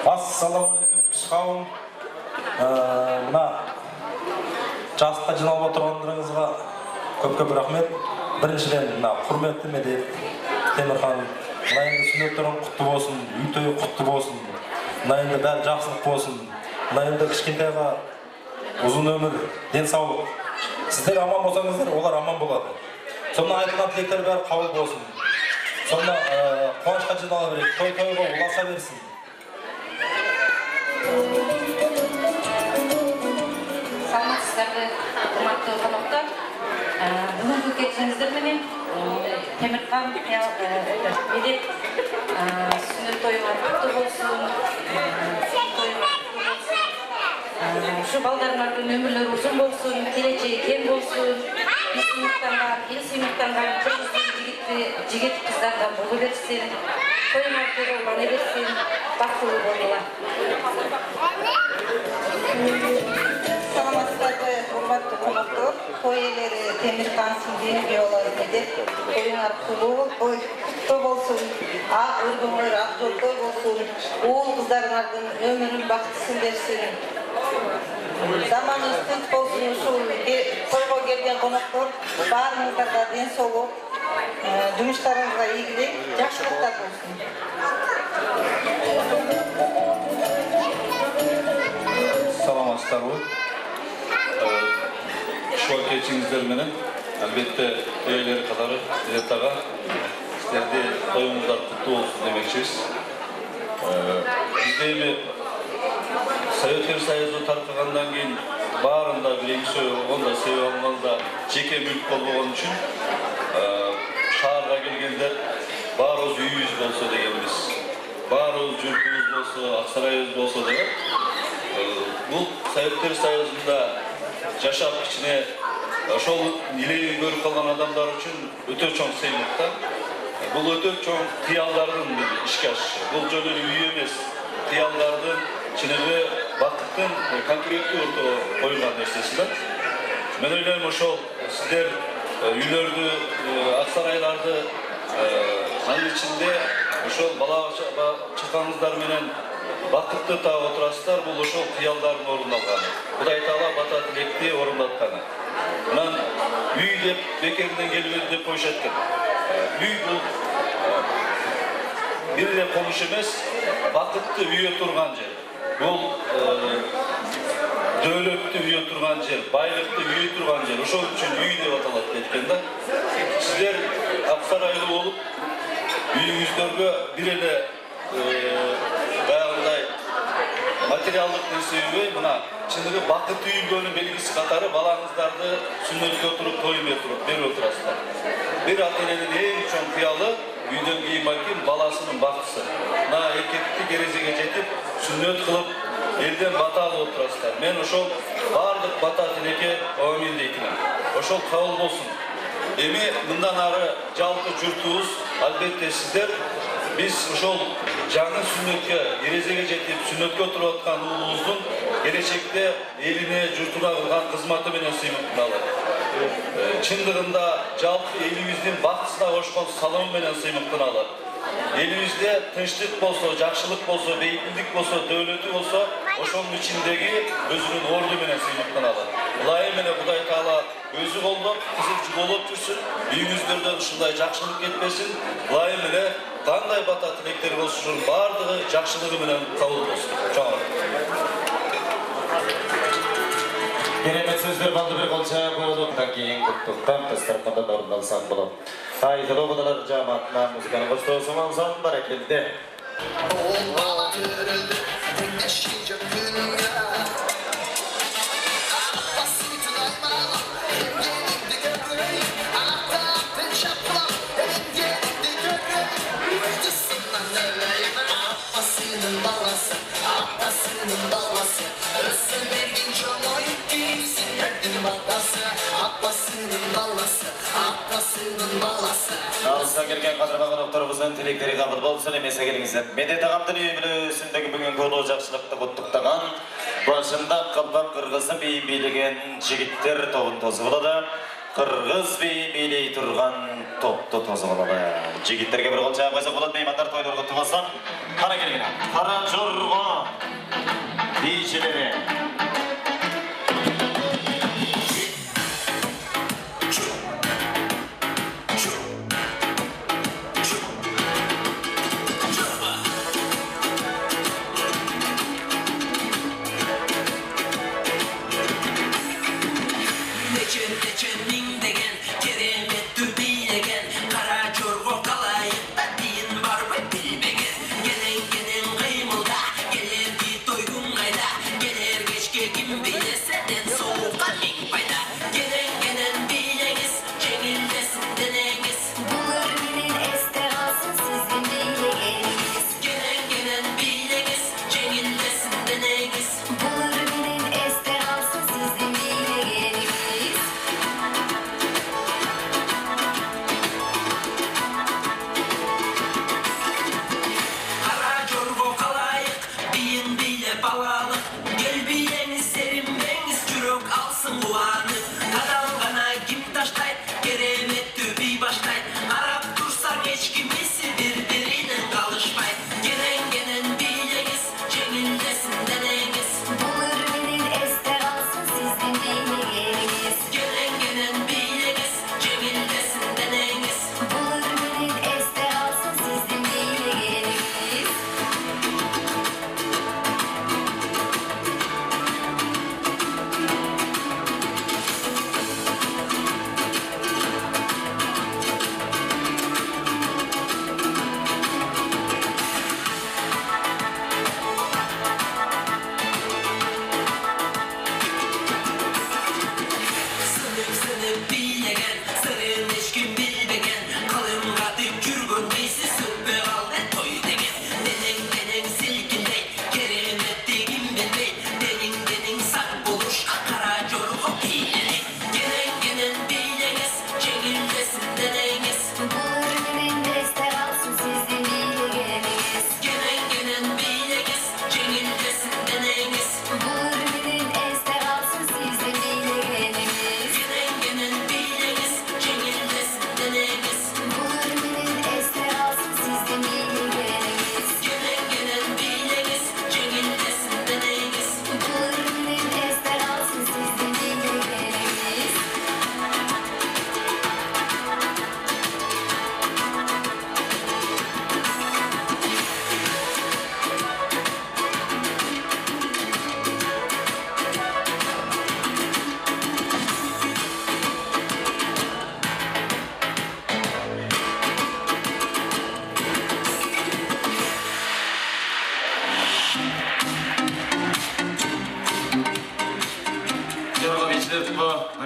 Ассалаумағалейкум, қауым. Мына жасқа жиналып отырғандарыңызға көп рахмет. Біріншіден мына құрметті медет Темірхан, мына енді сүннеттерің құтты болсын, үй тойы құтты болсын, мына енді бәрі жақсылық болсын, мына енді кішкентайға ұзын өмір, денсаулық. Сіздер аман болсаңыздар, олар аман болады. Сонда айтылған тілектер бәрі қабыл болсын. Сонда қуанышқа жинала берейік, той-тойға ұласа берсін. Саламатсыздар, құрметті қонақтар. Бүгінгі кешіңіздер менен Темірхан медет сүннет тойыңар құтты болсын, тойыңар құтты болсын. Шу балдарыңардың өмірлері ұзын болсын, келешегі кең болсын. Ел сыймақтанған жігіт қыздардан болу берсін, тойыңар тойлана берсін, бақытты болыңдар. Саламатсыздар, құрметті қонақтар. Той иелері Темірхан Синденге олар медет. Тойыңар құтты болсын, ақ өргіңер ақ жолтой болсын, уыл қыздарыңардың өмірін бақыттысын берсін. Заманыңыз тынç болсын, ушул тойға келген қонақтар барыңыздарға денсаулық, жұмыстарыңызға игілік, жақсылықтар болсын. Саламатсыздар ғой. Шуа кешіңіздер менен, әлбетте өйлері қатары Дилеттаға сіздерде тойыңыздар құтты болсын демекшіміз. Бізде Советтер Союзы тарқағандан кейін барында бірінші онда себеп алғанда жеке мүлік болған үшін шаһарға келгендер барымыз үйіміз болса дегенбіз. Барымыз жұртымыз болса, Ақсарайымыз болса деген. Бұл Советтер Союзында жашап кішіне ошол илегин көрүп калган адамдар үчүн өтө чоң сыйлыкта. Бул өтө чоң кыялдардын ишке ашышы. Бул жөн эле үй эмес, кыялдардын чыныгы бакыттын конкреттүү орто коюлган нерсеси да. Мен ойлойм ошол сиздер үйлөрдү, Аксарайларды анын ичинде ошол бала чакаңыздар менен бакытты таап отурасыздар. Бул ошол кыялдардын орундалганы. Кудай Таала бата тилекти орундатканы. Мынан үй деп бекерден келбеди деп коюшат экен. Үй бул бир эле комуш эмес, бакытты үйө турган жер. Бул дөөлөттүү үйө турган жер, байлыкты үйө турган жер. Ошол үчүн үй деп аталат экен да. Сиздер Аксарайлуу болуп, үйүңүздөргө бир эле баягындай материалдык нерсе мына чыныгы бакыт үйүлгөнүн белгиси катары балаңыздарды сүннөткө туруп той берип отурасыздар. Бир ата-эненин эң чоң кыялы үйдөн кийин балким баласынын бактысы. Мына эркекти керезеге жетип сүннөт кылып элден бата алып отурасыздар. Мен ошол бардык бата тилекке амин дейтмин. Ошол кабыл болсун. Эми мындан ары жалпы журтубуз албетте сиздер биз ошол жаңы сүннөткө керезеге жетип сүннөткө туруп аткан уулубуздун келечекте элине журтуна кылган кызматы менен сыймыктын алат. Чындыгында жалпы элибиздин бактысына кошкон салымы менен сыймыктын алат. Элибизде тынчтык болсо, жакшылык болсо, бейбитlik болсо, дөөлөтү болсо, ошонун ичиндеги өзүнүн орду менен сыймыктын алат. Ылайым менен Кудай Таала өзү колдоп, кызыл жуголоп жүрсүн, үйүңүздөрдөн ушундай жакшылык кетпесин. Ылайым менен кандай бата тилектер болсун, бардыгы жакшылыгы менен кабыл болсун. Чоң Керемет сөздер балды bir колча коюлуптан кийин куттуктан дастарканда орундалсак болот. Айдылуу кудалар жамаатына музыканы коштоосун алсам баракелде. Алыста келген кадырга конокторубуздун тилектери кабыл болсун, эмесе келиңиздер. Медет агамдын үй бүлөсүндөгү бүгүнкү улуу жакшылыкты куттуктаган башында калпак кыргызы бий бийлеген жигиттер тобун тосуп алады. Кыргыз бий бийлей турган топту тосуп алады. Жигиттерге бир колча койсок болот, меймандар тойлорго тубасан. Кара келгиле. Кара жорго бийчилери. Gelir geçke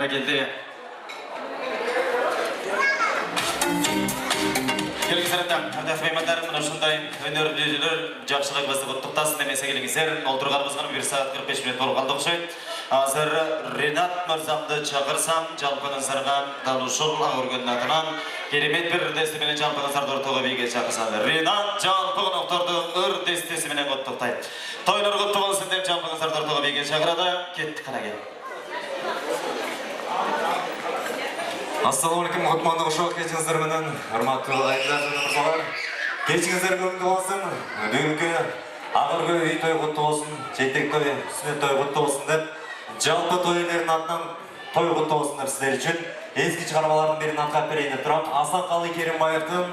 Kamera geldi. Kelingizlerden, hardaf mehmanlarım mına şunday önörlüler jakşılık basıp құттықтасын демесе келіңіздер. Олтырғанымызға 1 saat 45 minut болып қалдық үшін. Азыр Ринат мырзамды чақырсам, жалпыңызға Далушул Ағыргөннің атынан керемет бір үрдестіменен жалпыңыздарды ортаға бейге чақырсаңдар. Ринат жалпы қонақтарды үрдестесіменен құттықтайды. Тойлар құтты болсын деп жалпыңыздарды ортаға бейге чақырады. Кеттік қана кел. Ассалаумалейкум, құтманды құшақ кешіңіздер менен, арматты айындар және мырзалар. Кешіңіздер көңілді болсын, бүгінгі Ағыргөй үй той құтты болсын, жетек той, сүннет той құтты болсын деп, жалпы той иелерінің атынан той құтты болсындар сіздер үшін. Ескі шығармалардың бірін атқап берейін деп тұрам. Асанқалы Керімбаевтың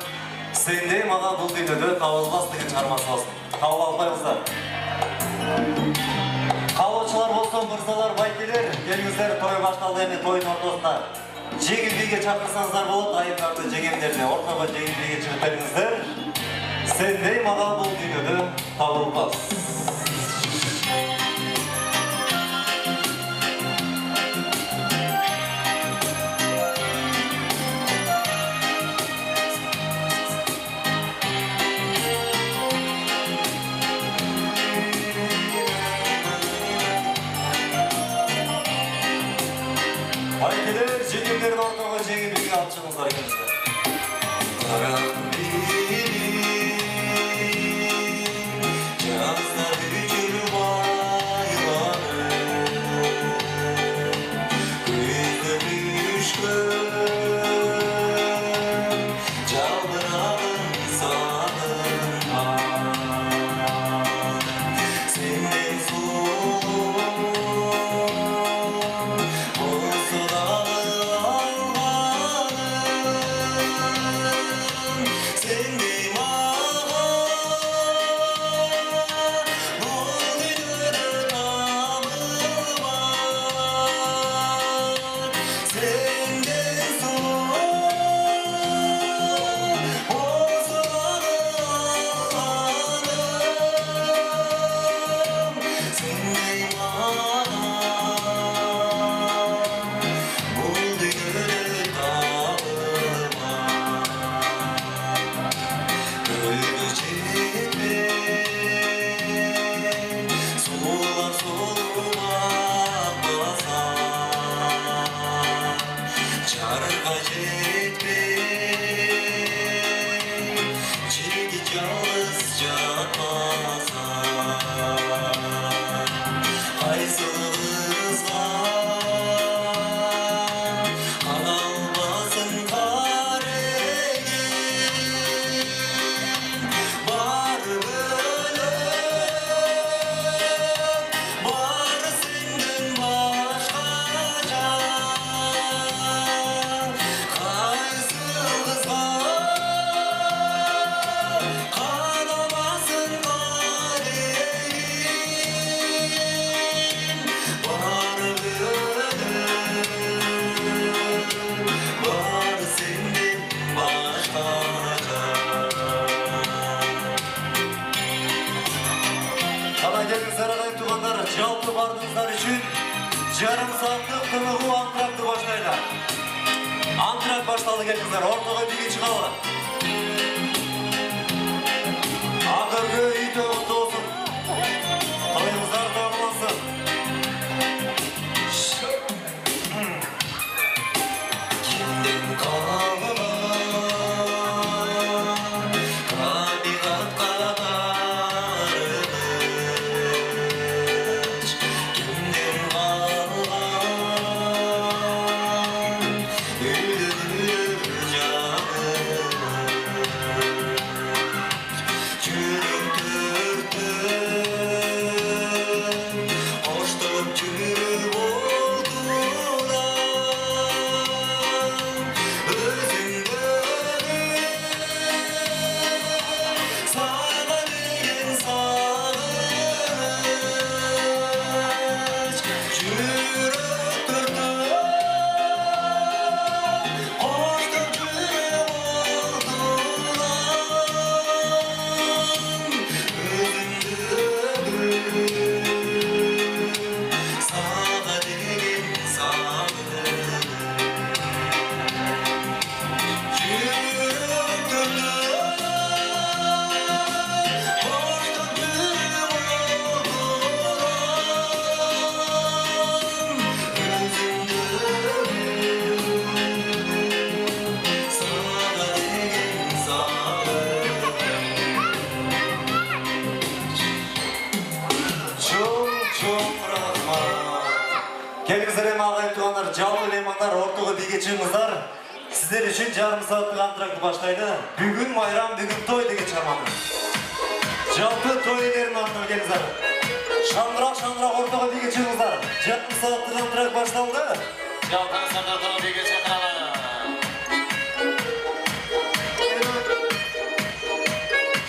«Сендей маған бұл дүниеде табылмас» деген шығармасы болсын. Қабыл алпайсыздар. Қалаушылар болсын, мырзалар, байкелер, келіңіздер той башталды еме тойдың ортасында. Жеңіл биге чақырсаңыздар болады, айымдарды жеңемдеріне ортаға жеңіл биге шығып беріңіздер. Сендей маған бұл дүниеде табылмас. Айкелер, жеңімдерін ортаға жеңіл биге алып шығыңыздар екеніздер. Жалпы бардыңыздар үшін жарым сағаттық тынығу антракты баштайды. Антракт башталды, келіңіздер, ортаға биге шығалы. Ағыргөй үй той құтты болсын. Тойыңыздар тойлансын. Кімден қалған табиғатқа кыздар, ортого бийгечиңиздар. Сиздер үчүн жарым сааттык антрактты баштайды. Бүгүн майрам, бүгүн той деген чарманы. Жалпы той ээлеринин атынан келиңиздер. Шаңырақ ортого бийгечиңиздар. Жарым сааттык антракт башталды. Жалпыңыздар ортого бийгечи кыралы.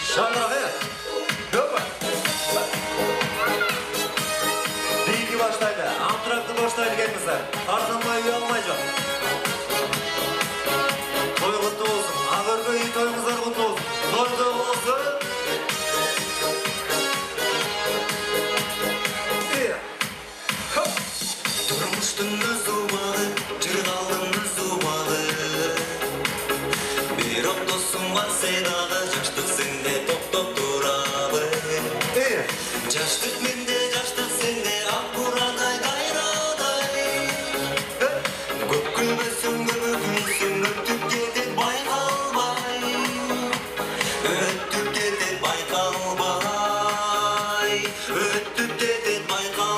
Şandrağı, döpü. Bilgi başlaydı, antraklı başlaydı gelmezler. Tartılmayı uyanmayacak. Toy kutlu olsun, ağırgı iyi toyumuzlar kutlu olsun. Toyda olsun. Durmuştun özümağı, çırğaldın özümağı. Bir otosum var sedağı, yaştık sende top durağı. Yaştık mende, yaştık sende, akkuraday gayraday. Köp gülmesin, gömükülsün, öttük gedet baykalbay. Öttük gedet baykalbay. Öttük gedet baykalbay.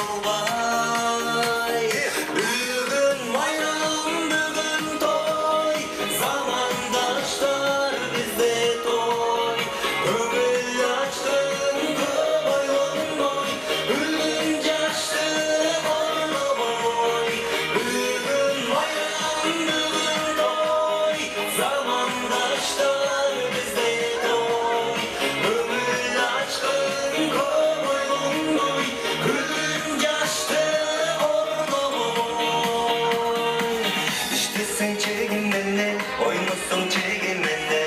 Bugün bayram, bugün toy. Zamandaşlar bizde toy. Ömür açtın köboy olmoy. Ülgün yaşlı orlu boy. Bugün bayram, bugün toy. Zamandaşlar bizde toy. Ömür açtın köboy olmoy. Ülgün yaşlı orlu boy. İşte sen çekinmende, oynuyorsun çekinmende.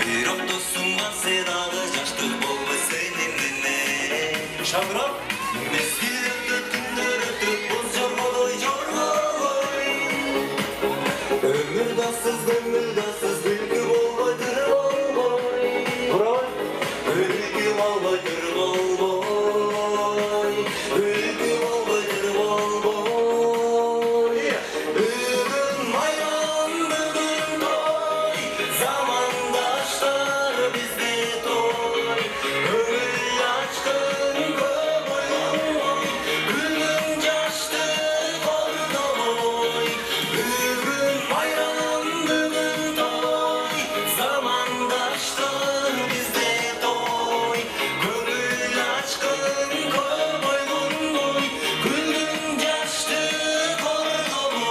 Bir otosum var sedağı, yaştık olma seninle. Şandırak. Mezgil öttük, gündür öttük, buz yorgoy, yorgoy. Ömür dansız, bilgi olmaydır olmoy. Bravo. Bilgi olmaydır olmoy. Bilgi olmaydır olmoy. Bugün bayram, bugün toy. Zamandaşlar bizde toy. Ömür açtın köboy olmoy. Gülün yaşlı ordoy. Bugün bayram, bugün toy. Zamandaşlar bizde toy. Gönül açkın köboy olmoy. Gülün yaşlı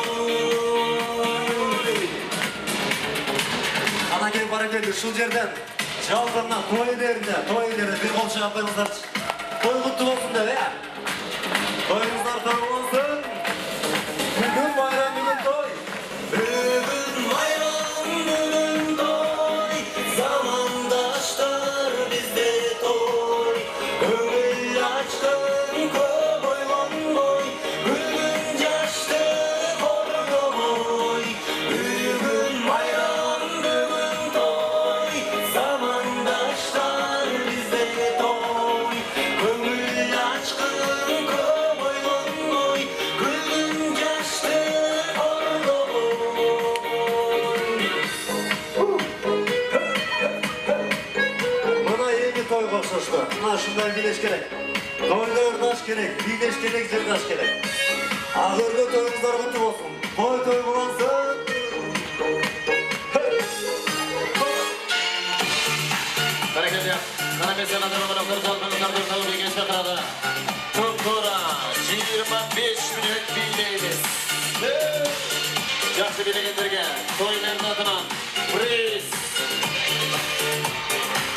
ordoy. Ana gelip bara geldi, şu yerden. Çalgınlar, toy ederinde bir kol çapayımızlar. Toy kutlu olsun da ya. Toyumuzlar kabul olsun. Bugün bayram, bugün toy. Bugün bayram, bugün toy. Zamandaşlar bizde toy. Gönül açkın köboy olmoy. Gülün yaşlı ordoy. Bugün bayram, bugün toy. Zamandaşlar bizde toy. Gönül açkın köboy olmoy. Gülün yaşlı Buna yeni toy koşuştu. Buna şundan bileş gerek. Toyda ördaş gerek, bileş gerek, zirdaş gerek. Ağırlı toyumuzlar kutlu olsun. Toy bulansın. Bereketi. Sana mesela adamlar çalgınızlar ортого бийгечи кыралы. Тура 25 minut biyleymiz. Yaxşı bilegендерге toyların атынан приз.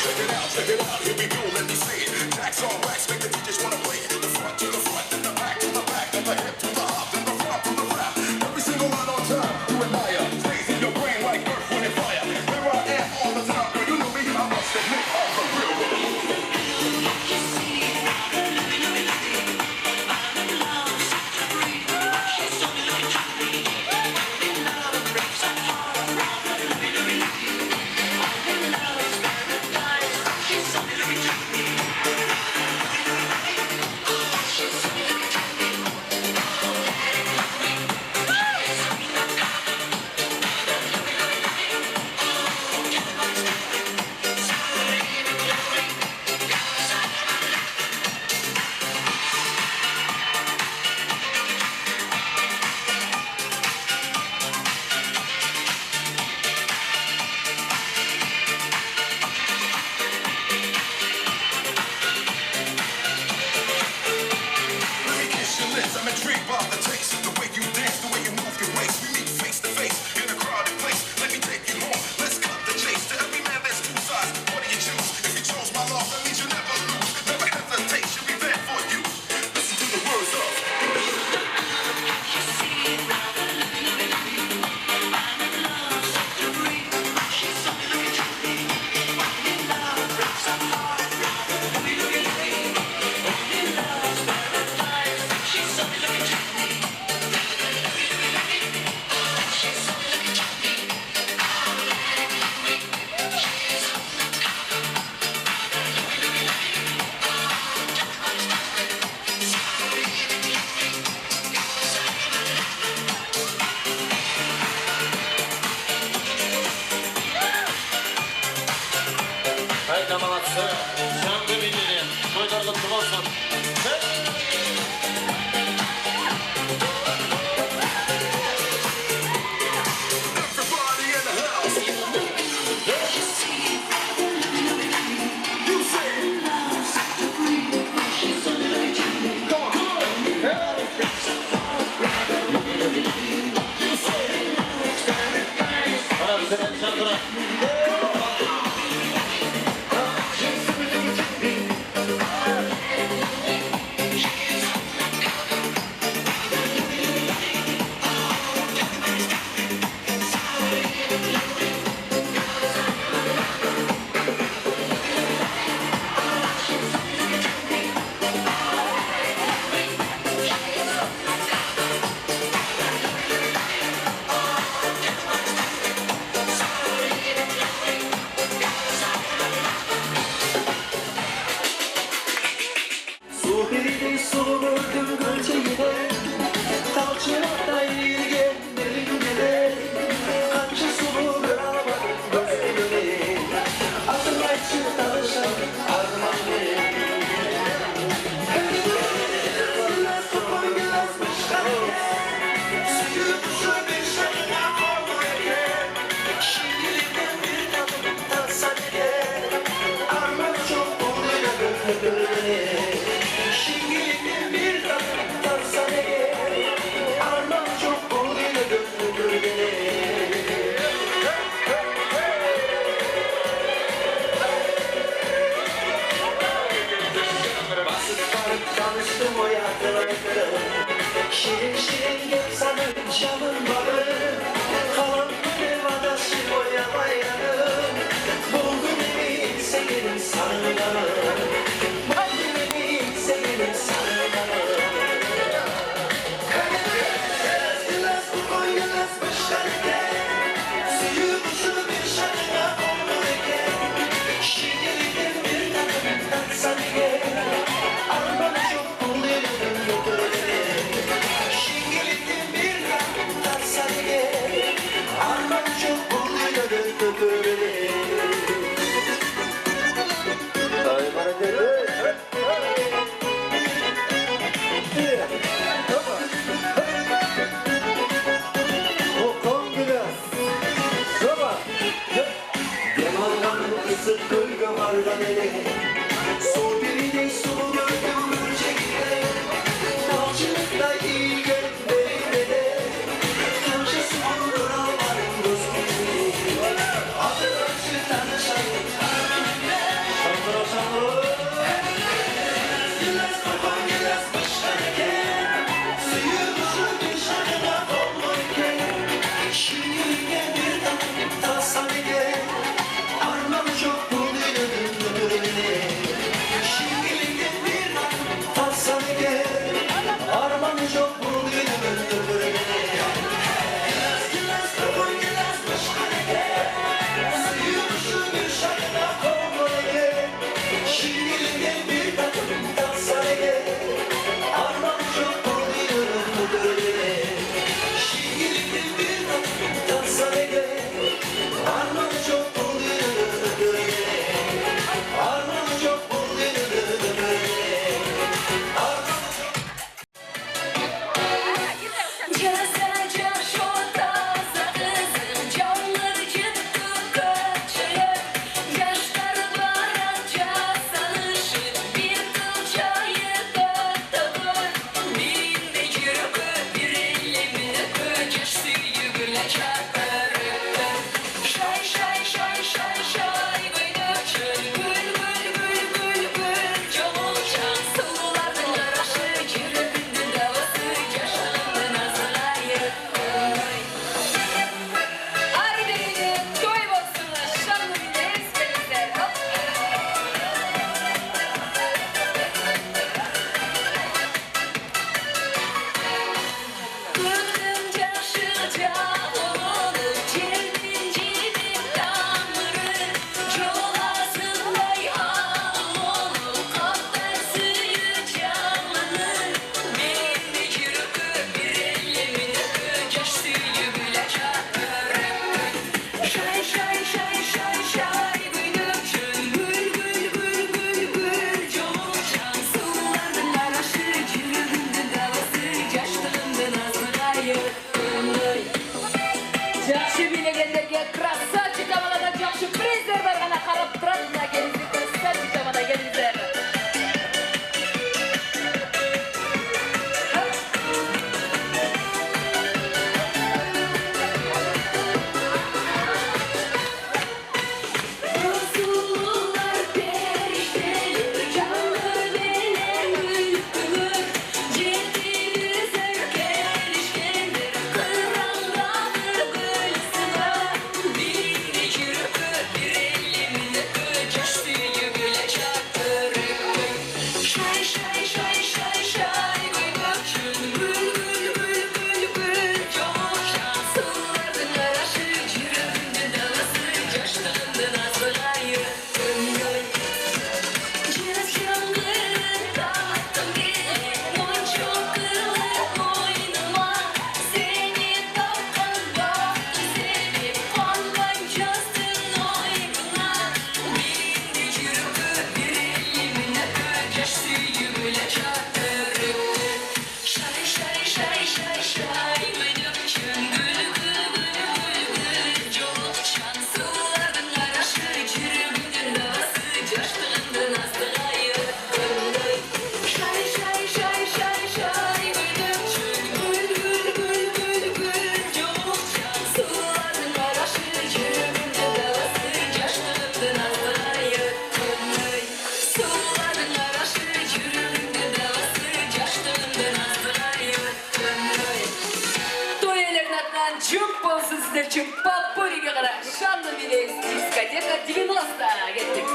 Check it out, here we go, let me see it. Jacks on wax, make the DJs wanna play it. The front to the front, then the back to the back, then the hip to the hop, then the front to the rap. Every single line on time, you and I are stays in your brain like earth, wind, and fire. Here I am all the time, girl, you know me, I must admit I'm the real one. She's Şirin şirin gel sanır canım barı Kalan böyle vadaşı boya bayranım Buldum evi senin sarılanım Buldum evi senin sarılanım Biraz bu koyulas başlarken Suyu buzlu bir şarkına konulurken Şiirden bir takım sana gel Arman çok buluyorum götürüyorum Şiirden bir takım sana gel Arman çok buluyorum götürüyorum Daimara dedi Isık gölgemardan ele Su birine sulu gördüm böcekte Nalçılıkta iyi gönderime de Kanşı sulu duramarım gözümü Adı ölçü tanışalım Şanlıra şanlı Gilas babam gilas başlarken Suyu buzlu bir şarkına konulurken Şiirine bir takım tasarı gel Armağan çok buluyorum Аңара шанlı bir дискотека 90 gittik.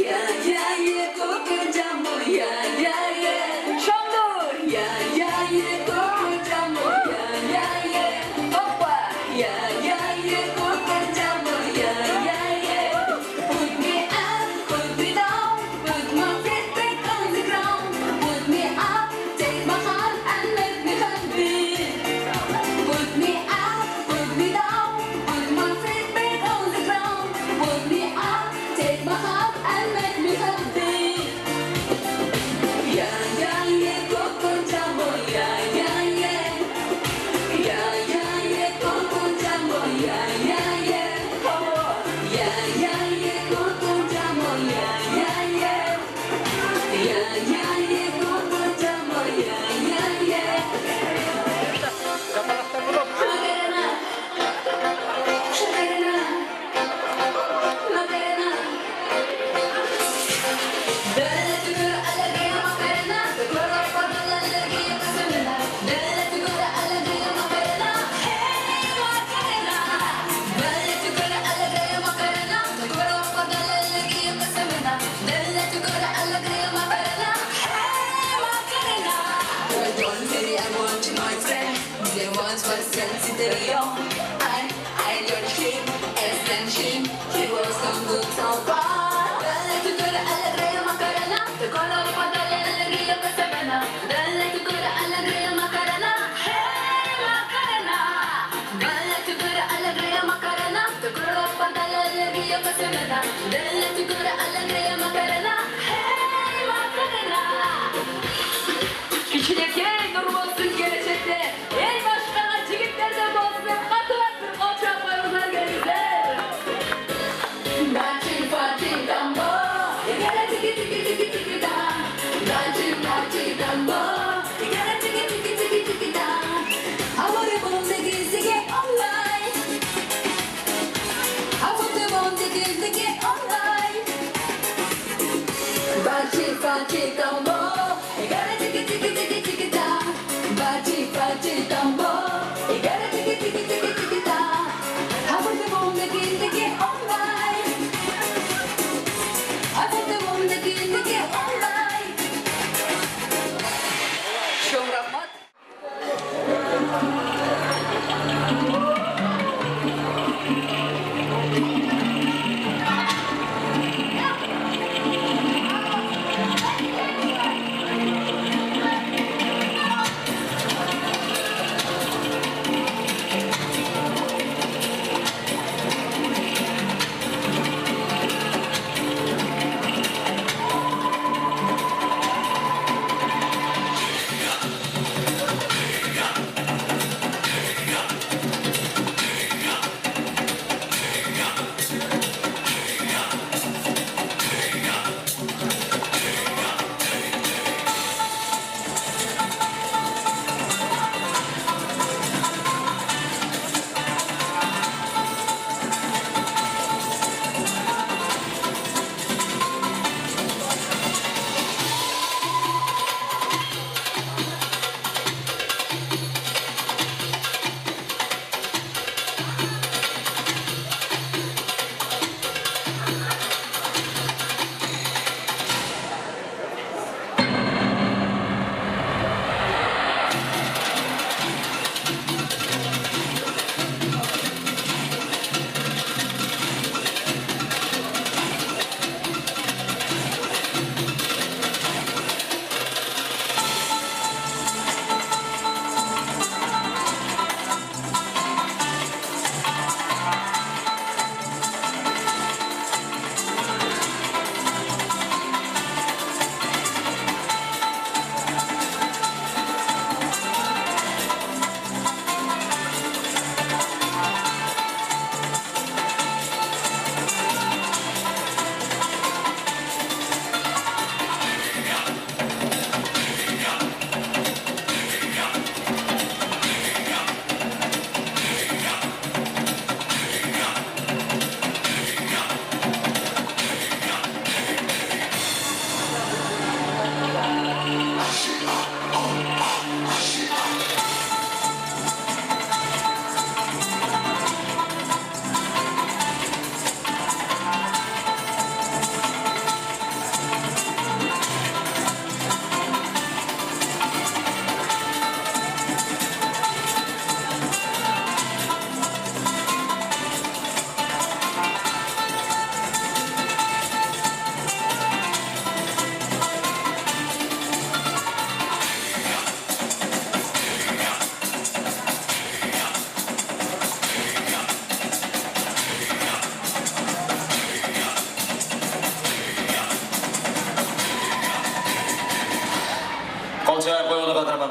Ya ya ye kokacağım ya ya ye. Şanlı. Ya ya ye kokacağım ya ya ye. Hoppa. Ya ya ye kokacağım ya ya ye. Put me up, put me down, put my feet back on the ground. Put me up, take my hand and let me help it. Put me up, put me down, put my feet back on the ground.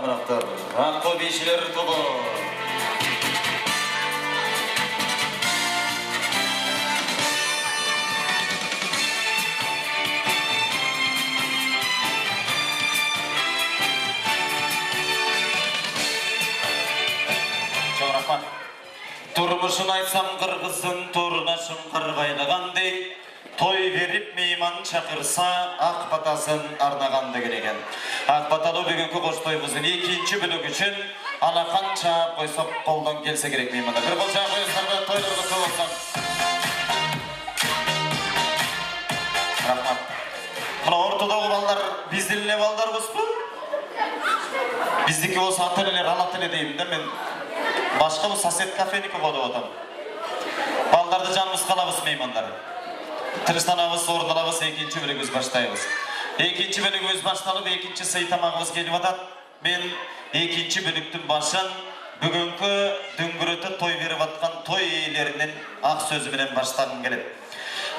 қонақтар. Аққу бишілер тобы. Тұрмышын айтсам қырғыздың торына шыңқыр байлағандай, той беріп мейман шақырса ақ батасын арнағанды кереген. Ақ баталы бүгінгі қош тойымыздың екінші бүлік үшін алақан шағып қойсақ қолдан келсе керек мейманда. Бір қол шағып қойсаңда тойлар құтты болсын. Рахмат. Мұна ортадағы балдар бізділіне балдар қоспы? Біздікі осы аттылелер, алаттыле деймін де мен. Başka bu sasет kafeniki kodu otam. Ballarda canımız kalabız meymanlar. Tırıstanabız, ordalabız, ikinci bölümümüz başlayabız. İkinci bölümümüz başlanıp, ikinci sayıtamağımız gelip atat. Ben ikinci bölümdün başın bugünkü düngürütü toy verip atkan toy iyilerinin ak sözümünden başlagım gelip.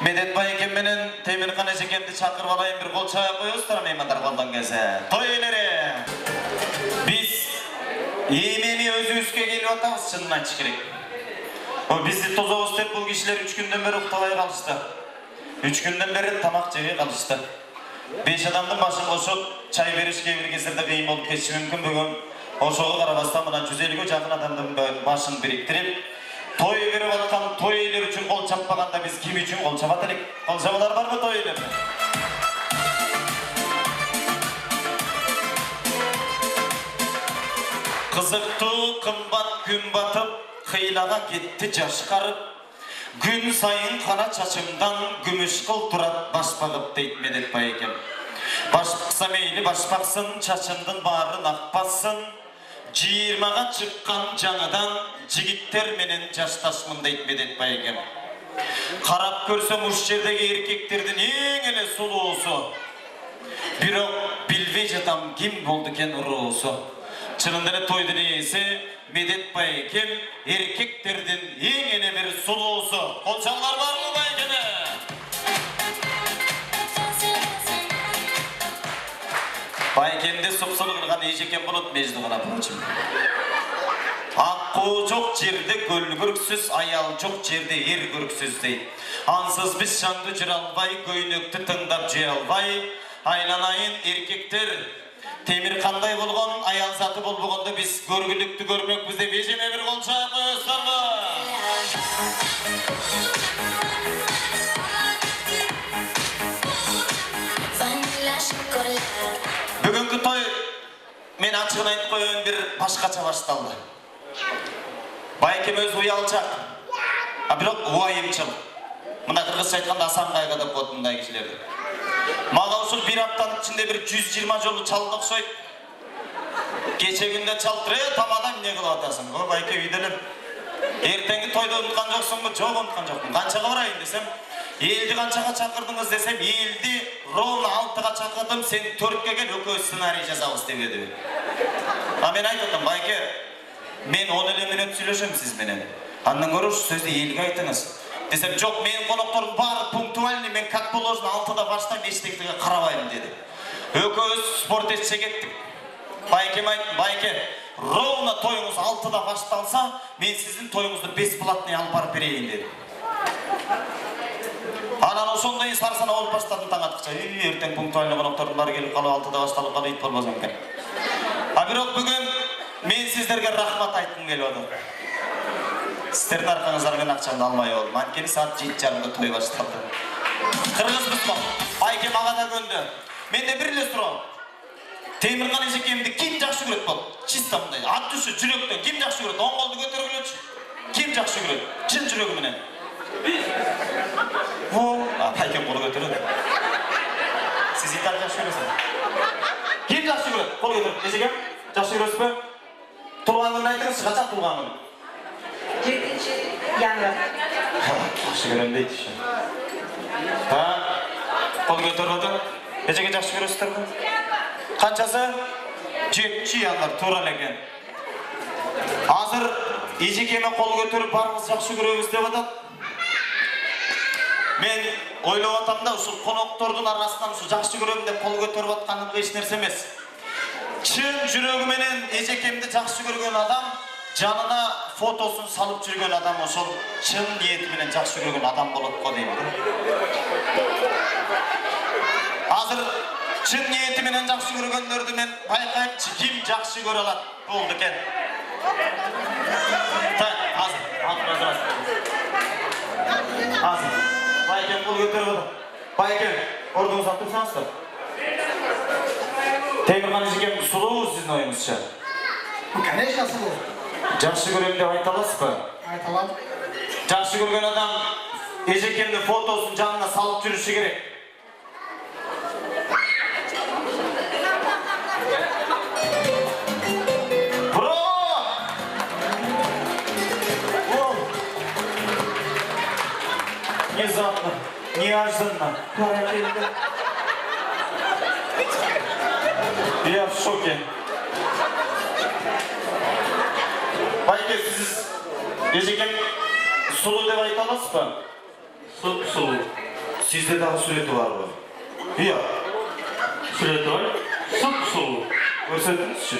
Medet Bayekem'nin Temirkan Ejekem'di çakır balayım bir kol çaya koyuyoruz meymanlar koldan gelse. Toy iyileri! Biz Емені өзі-өзге келіп атамыз, шынын айтшы керек. Бізді тозауыз деп бұл кешілер 3 күнден бері ұқталай қалышты. 3 күнден бері тамақ жеге қалышты. 5 адамдың башын қосып, чай беріш кейбір кездерде қиын болып кетші мүмкін бүгін. Ошоғы қарабастан мұнан 150-ге жақын адамдың башын біріктіріп, той беріп атқан той иелер үшін қол чаппағанда біз кім үшін қол чапат елек? Қол чапалар бар ма той иелерде? Қызықты қымбат күн батып, қиылаға кетті жашқарып, күн сайын қара чашымдан күміш қыл тұрат башпағып дейді Медет Байекем. Башпақса мейлі башпақсын, чашымдың барын ақпасын, 20-ға шыққан жаңадан жігіттер менен жаштасмын дейді Медет Байекем. Қарап көрсем ұш жердегі еркектердің ең еле сұлуысы. Бирок билбей жатам ким болды кен ұруысы. Чынындары тойдың иесі Медет Байекем еркектердің ең ене бір сұлуысы. Қолшалар бар ма Байекеме? Байекемде сұп-сұлы қырған ежекен болып мезді ғана бұлчым. Аққу жоқ жерде гөл күріксіз, аял жоқ жерде ер күріксіз дейді. Ансыз біз шаңды жүр албай, көйнекті тыңдап жей албай, айланайын еркектер. Темір қандай болған, аял заты болғанда біз көргілікті көрмек бізде бежеме бір қолша қойыстарға. Бүгінгі той мен ашығын айтып қойын бір башқаша башталды. Байекем өз ұялчақ, бірақ уайымшыл. Мұнда қырғызша айтқанда асан қайғадап қойды мұндай кешілерді. Мағаусыл бір аптаның ішінде бір 120 жолы çaldı ұқсайды. Кеше күнде чалтыры, тамадан не қылып атасың? О, Байке үйделім. Ертеңгі тойды ұмытқан жоқсың ба? Жоқ, ұмытқан жоқпын. Қаншаға барайын десем, елді қаншаға шақырдыңыз десем, елді ровно 6-ға шақырдым, сен 4-ге кел, өкөз сценарий жазауыз деп еді. А мен айтып Байке, мен 10 минут сөйлесем сізменен. Андан көрі сөзді елге айтыңыз. Десем, жоқ, мен қонақтардың бары пунктуальный, мен как положено 6-да баштан ештектіге қарабайым деді. Өкөз спорт етсе кеттік. Байекем айтты, Байке, ровно тойыңыз 6-да башталса, мен сіздің тойыңызды бесплатный алып барып берейін деді. Анан ошондой сарсана болып баштадым таң атқыча. Ертең пунктуальный қонақтардың бары келіп қалып 6-да башталып қалып ит болмасам екен. А бирок бүгін мен сіздерге рахмат айтқым келіп отыр. Сіздердің арқаңыздармен ақшамды алмай болдым. Анткени саат 7:30-да той башталды. Кыргызбыз го. Байке мага да көнді. Менде бир эле суроо. Темиркан Эжекемди ким жакшы көрөт болду? Чисто мындай ат түшү жүрөктөн ким жакшы көрөт? Оң колду көтөргүлөчү. Ким жакшы көрөт? Чын жүрөгү менен. Байке колу көтөрөт. Сиз итак жакшы көрөсүз. Ким жакшы көрөт? Кол көтөрүп. Эжекем, жакшы көрөсүзбү? Туулганын айтыңыз, качан туулганың? 7-январь. Жакшы көрөм дейт иши. Кол көтөрүп отур. Эжеке жакшы көрөсүздөрбү? Қаншасы? 7 январь тура экен. Азыр Эжекеме қол көтөрүп барыңыз жакшы көрөбүз деп атат. Мен ойлоп атам да ушул коноктордун арасынан ушу жакшы көрөм деп кол көтөрүп атканым эч нерсе эмес. Çın жүрөгү менен эжекемди жакшы көргөн адам, жанына фотосун салып жүргөн адам ошол чын ниети менен жакшы көргөн адам болот го дейм. Азыр чын ниети менен жакшы көргөндөрдү мен байкаймчы, ким жакшы көрө алат болду экен. Азыр. Байкем бул көтөрүп алып. Байкем, ордуңуздан турсаңыздар. Темирхан эжекем сулуу сиздин оюңузча? Конечно, сулуу. Жакшы көрөм деп айта аласызбы? Айта алам. Жакшы көргөн адам эжекемдин фотосун жанына салып жүрүшү керек. Внезапно, неожиданно. Я в шоке. Байке, сіз эжекем сулуу деп айта аласызбы? Сулуу. Сизде дагы сүрөтү барбы? Ия. Сүрөтү бар? Сулуу. Көрсөтүңүзчү.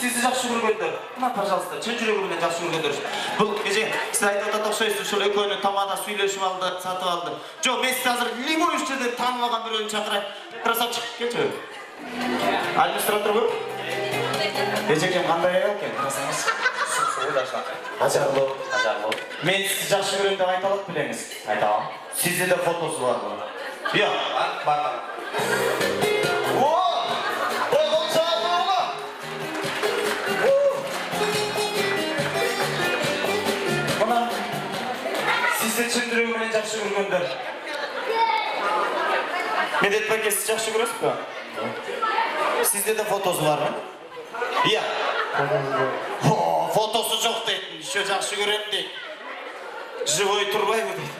Сізді жақсы көргендер, пожалуйста, чын жүрегіммен жақсы көргендер. Бұл эже сіз айтып атат окшойсуз, ушул экөөнү тамада сүйлөшүп алды, сатып алды. Жок, мен сизди азыр любой жерден таанып алган бирөөнү чакырайын. Красавчик, келчи. Администраторбу? Эжекем кандай аял экен? Ажарлуу. Мен сизди жакшы көрөм деп айта алат белеңиз? Айта алам. Сизде да фотосу барбы? Ия, бар. Сізді чын жүрегімен жақсы көргендер. Медет Байке, сіз жақсы көресіз бе? Сізде де фотосы бар ма? Иә. Фотосы жоқ дейтін, еще жақсы көрем дейді. Живой тұрбай ма дейді.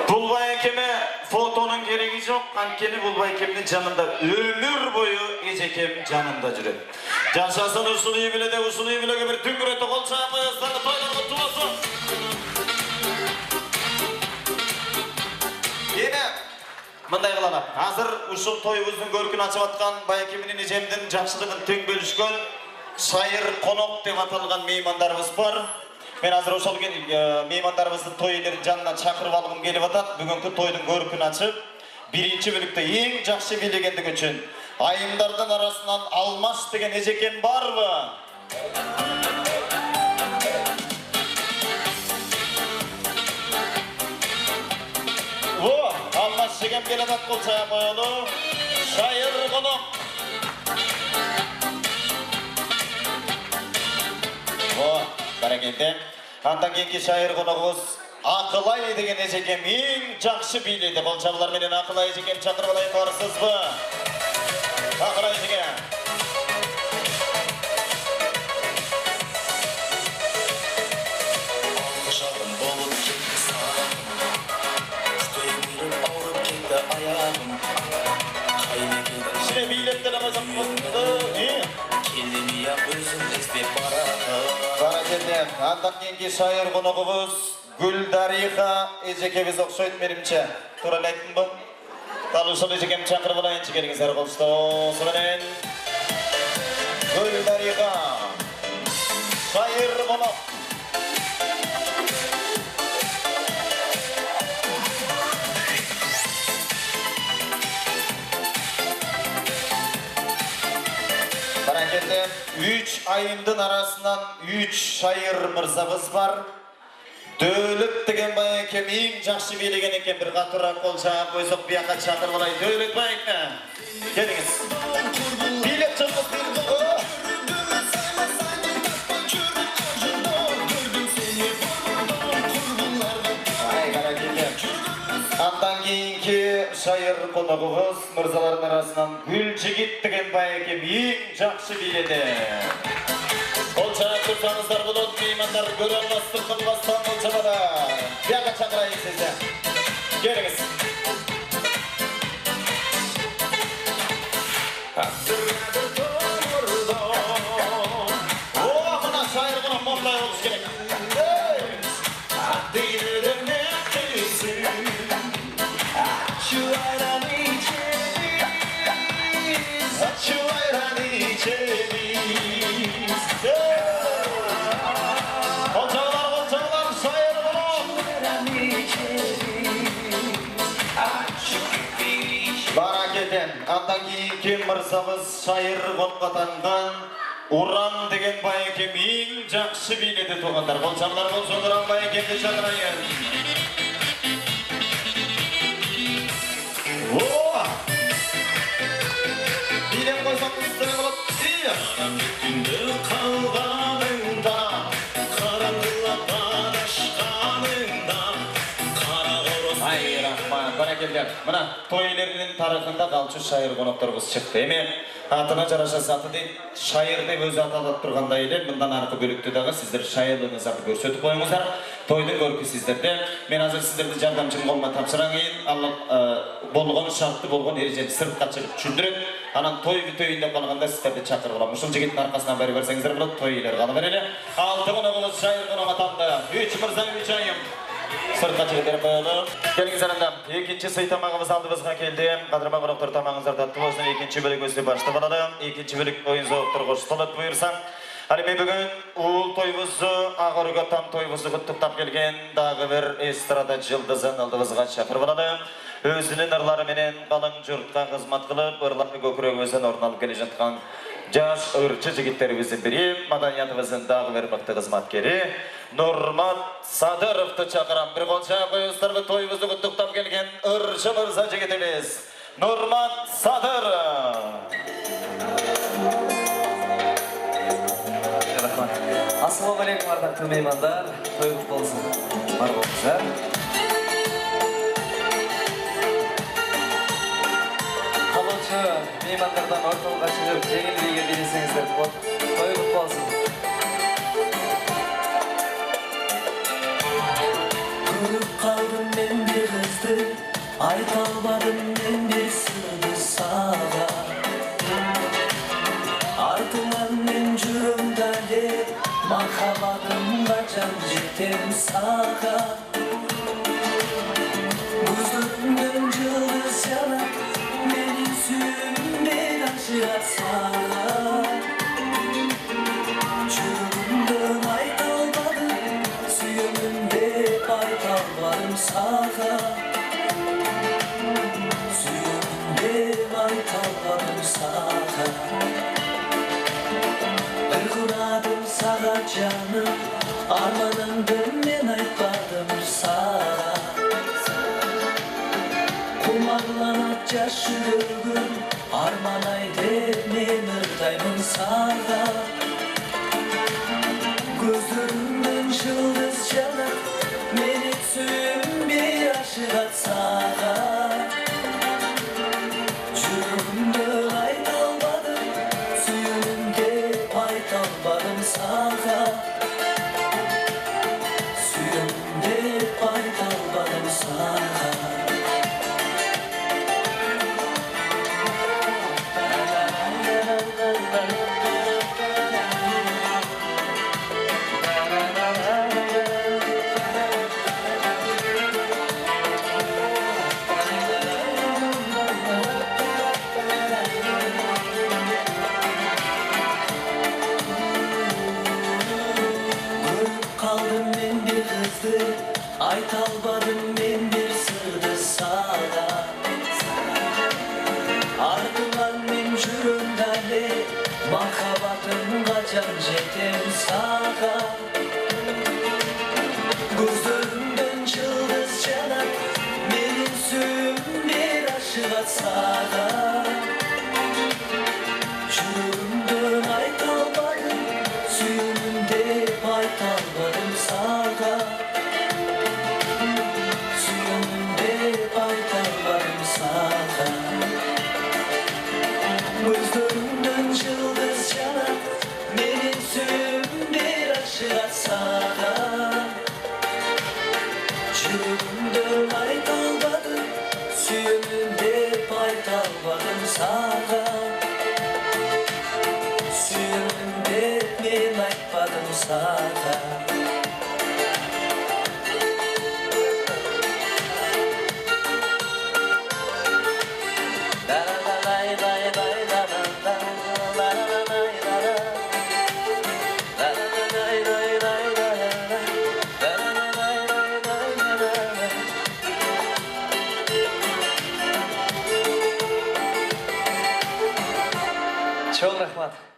Бұл Байкеме фотонun керегі жоқ, анткени бұл Байкемнің жанында өмір бойы эжекем жанында жүреді. Жашасын ушул ийгиледе, ушул ийгилеге бир түңгүрөтө кол чаап коесуздар, тойлор куттуу болсун. Эне мындай кылалам. Азыр ушул тойубуздун көркүн ачып аткан Байке менен эжемдин жакшылыгын тең бөлүшкөн шайыр конок деп аталган меймандарыбыз бар. Мен азыр ошол меймандарыбыздын той ээлерин жанына чакырып алгым келип атат. Бүгүнкү тойдун көркүн ачып, биринчи бөлүктө эң жакшы бийлегендиги үчүн айымдардын арасынан Алмаш деген эжекем барбы? Алмаш эжекем келе атат, кол чаап коелу. Шайыр конок. Баракелде. Андан кийинки шайыр коногубуз Акылай деген эжекем эң жакшы бийлейди. Кол чабуулар менен Акылай эжекем чакырып алайын, барсызбы? Акылай эжекем. Алгышагым болуп кетти сагым, күтөйүм ауырып кетти аягым. Кайнекеден Сине бийлеттен амазат болду. Келдим-я өзүм эстеп баратым. Баракелде. Андан кийинки шайыр коногубуз Гүлдариха эжекебиз окшойт менимче. Туура эле айттымбы? Дал ушул эжекем чакырып алайынчы, келиңиздер колуштоосу менен. Гүлдариха шайыр конок. Баракелде. 3 айымдын арасынан 3 шайыр мырзабыз бар. Дөөлөт деген Байкем эң жакшы бийлеген экен. Бир катуураак кол чаап койсок бияка чакырып алайын. Дөөлөт Байке, келиңиз. Бийлеп чыгыңыз, Андан кийинки шайыр коногубуз мырзалардын арасынан Гүлжигит деген Байкем эң жакшы бийледи. Кол чаап турсаңыздар болот, меймандар көрө алмастык кылбастан кол чабада. Бияка чакырайын сизди. Келиңиз. Мына шайыр конок мондай болуш керек. Бәрекелден. Андан кейін кем мырзабыз шайыр қотқатанған Уран деген байекем ең жақсы биледі туғандар. Болсамлар болсын Уран байекемді шақырайын. Билем қойсам ұстыры болып, күнді қалғаныңда, қараңғылап ашқаныңда, қара қорыс. Ай, рахман, бәрекелден. Мына, той иелерінің тарихында қалшы шайыр қонақтарымыз шықты, еме? Атына жараша саты дейді, шайыр деп өзі аталып тұрғанда елен, мұндан арқы бөліктідағы сіздер шайырлығыңыздарды көрсетіп қойыңыздар. Тойдың көркі сіздерде. Мен азыр сіздерді жардамшым қолыма тапсыран кейін, болған шартты болған ережені сыртқа шығып түсіндіреді. Анан той бүтөйінде қалғанда сіздерді шақырып аламын. Ушул жігіттің арқасынан бәрі берсеңіздер болады, той иелері қалып берелі. Алты қонағымыз шайыр қонақ атанды. Үч мырза, үч айым. Сыртқа жігіттер қойылып. Келіңіздер анда, екінші сый тамағымыз алдымызға келді. Қадырма қонақтар тамағыңыздар татты болсын. Екінші бөлік өзі башты болады. Екінші бөлік ойын зауықтыр қосылып бұйырсам. Әлі бүгін ұл тойымызды, ағырға там тойымызды құттықтап келген дағы бір эстрада жылдызын алдымызға шақырып алады. Өзінің ырлары менен қалың жұртқа қызмат қылып, ырлары көкірек өзін орын алып келе жатқан жас ырчы жігіттеріміздің бірі, маданиятымыздың дағы бір мықты қызматкері Нұрмат Садыровты шақырам. Bir қолша қойыңыздар тойымызды құттықтап келген ырчы мырза жігітіміз Нұрмат Садыров. Ассалаумағалейкум ардақты меймандар, той құтты болсын. Бар болыңыздар. Қалушы меймандардан орталға шығып, жеңіл биге билесеңіздер, той құтты болсын. Көріп қалдым мен бір қызды, айта албадым мен бір сырды саған. Артынан мен жүрім дәле, махаббатымға жан жетем саған. Көзімнен жылдыз жанат, менің сүйіммен ашығат саған. Жүрімден айта албадым, сүйемін деп айта албадым саған. Сүйемін деп айта албадым саған. Құрадым саған жаным, арманымды мен айтпадым саған. Құмарланат жас жүрегім, арман деп мен ырдаймын саған. Көздерімнен жылдыз жанат, менің сүйімбей ашығат саған. Жүрегімді айта албадым, сүйімімде айта албадым саған. Сүйімімде айта албадым саған. Қалдым мен бір қызды, айта албадым мен бір сырды саған. Артынан мен жүрім дәле, махаббатымға жан жетем саған. Көздерімден жылдыз жанат, менің сүйім бір ашығат саған. Жүрімден айта албадым, сүйімім деп айта албадым саған. Сүйімім деп айта албадым саған. Көздерімден жылдыз жанат, менің сүйімім бір ашығат саған. Жүрегімден айта албадым, сүйімім деп айта албадым саған. Сүйімім деп мен айтпадым саған. рахмат.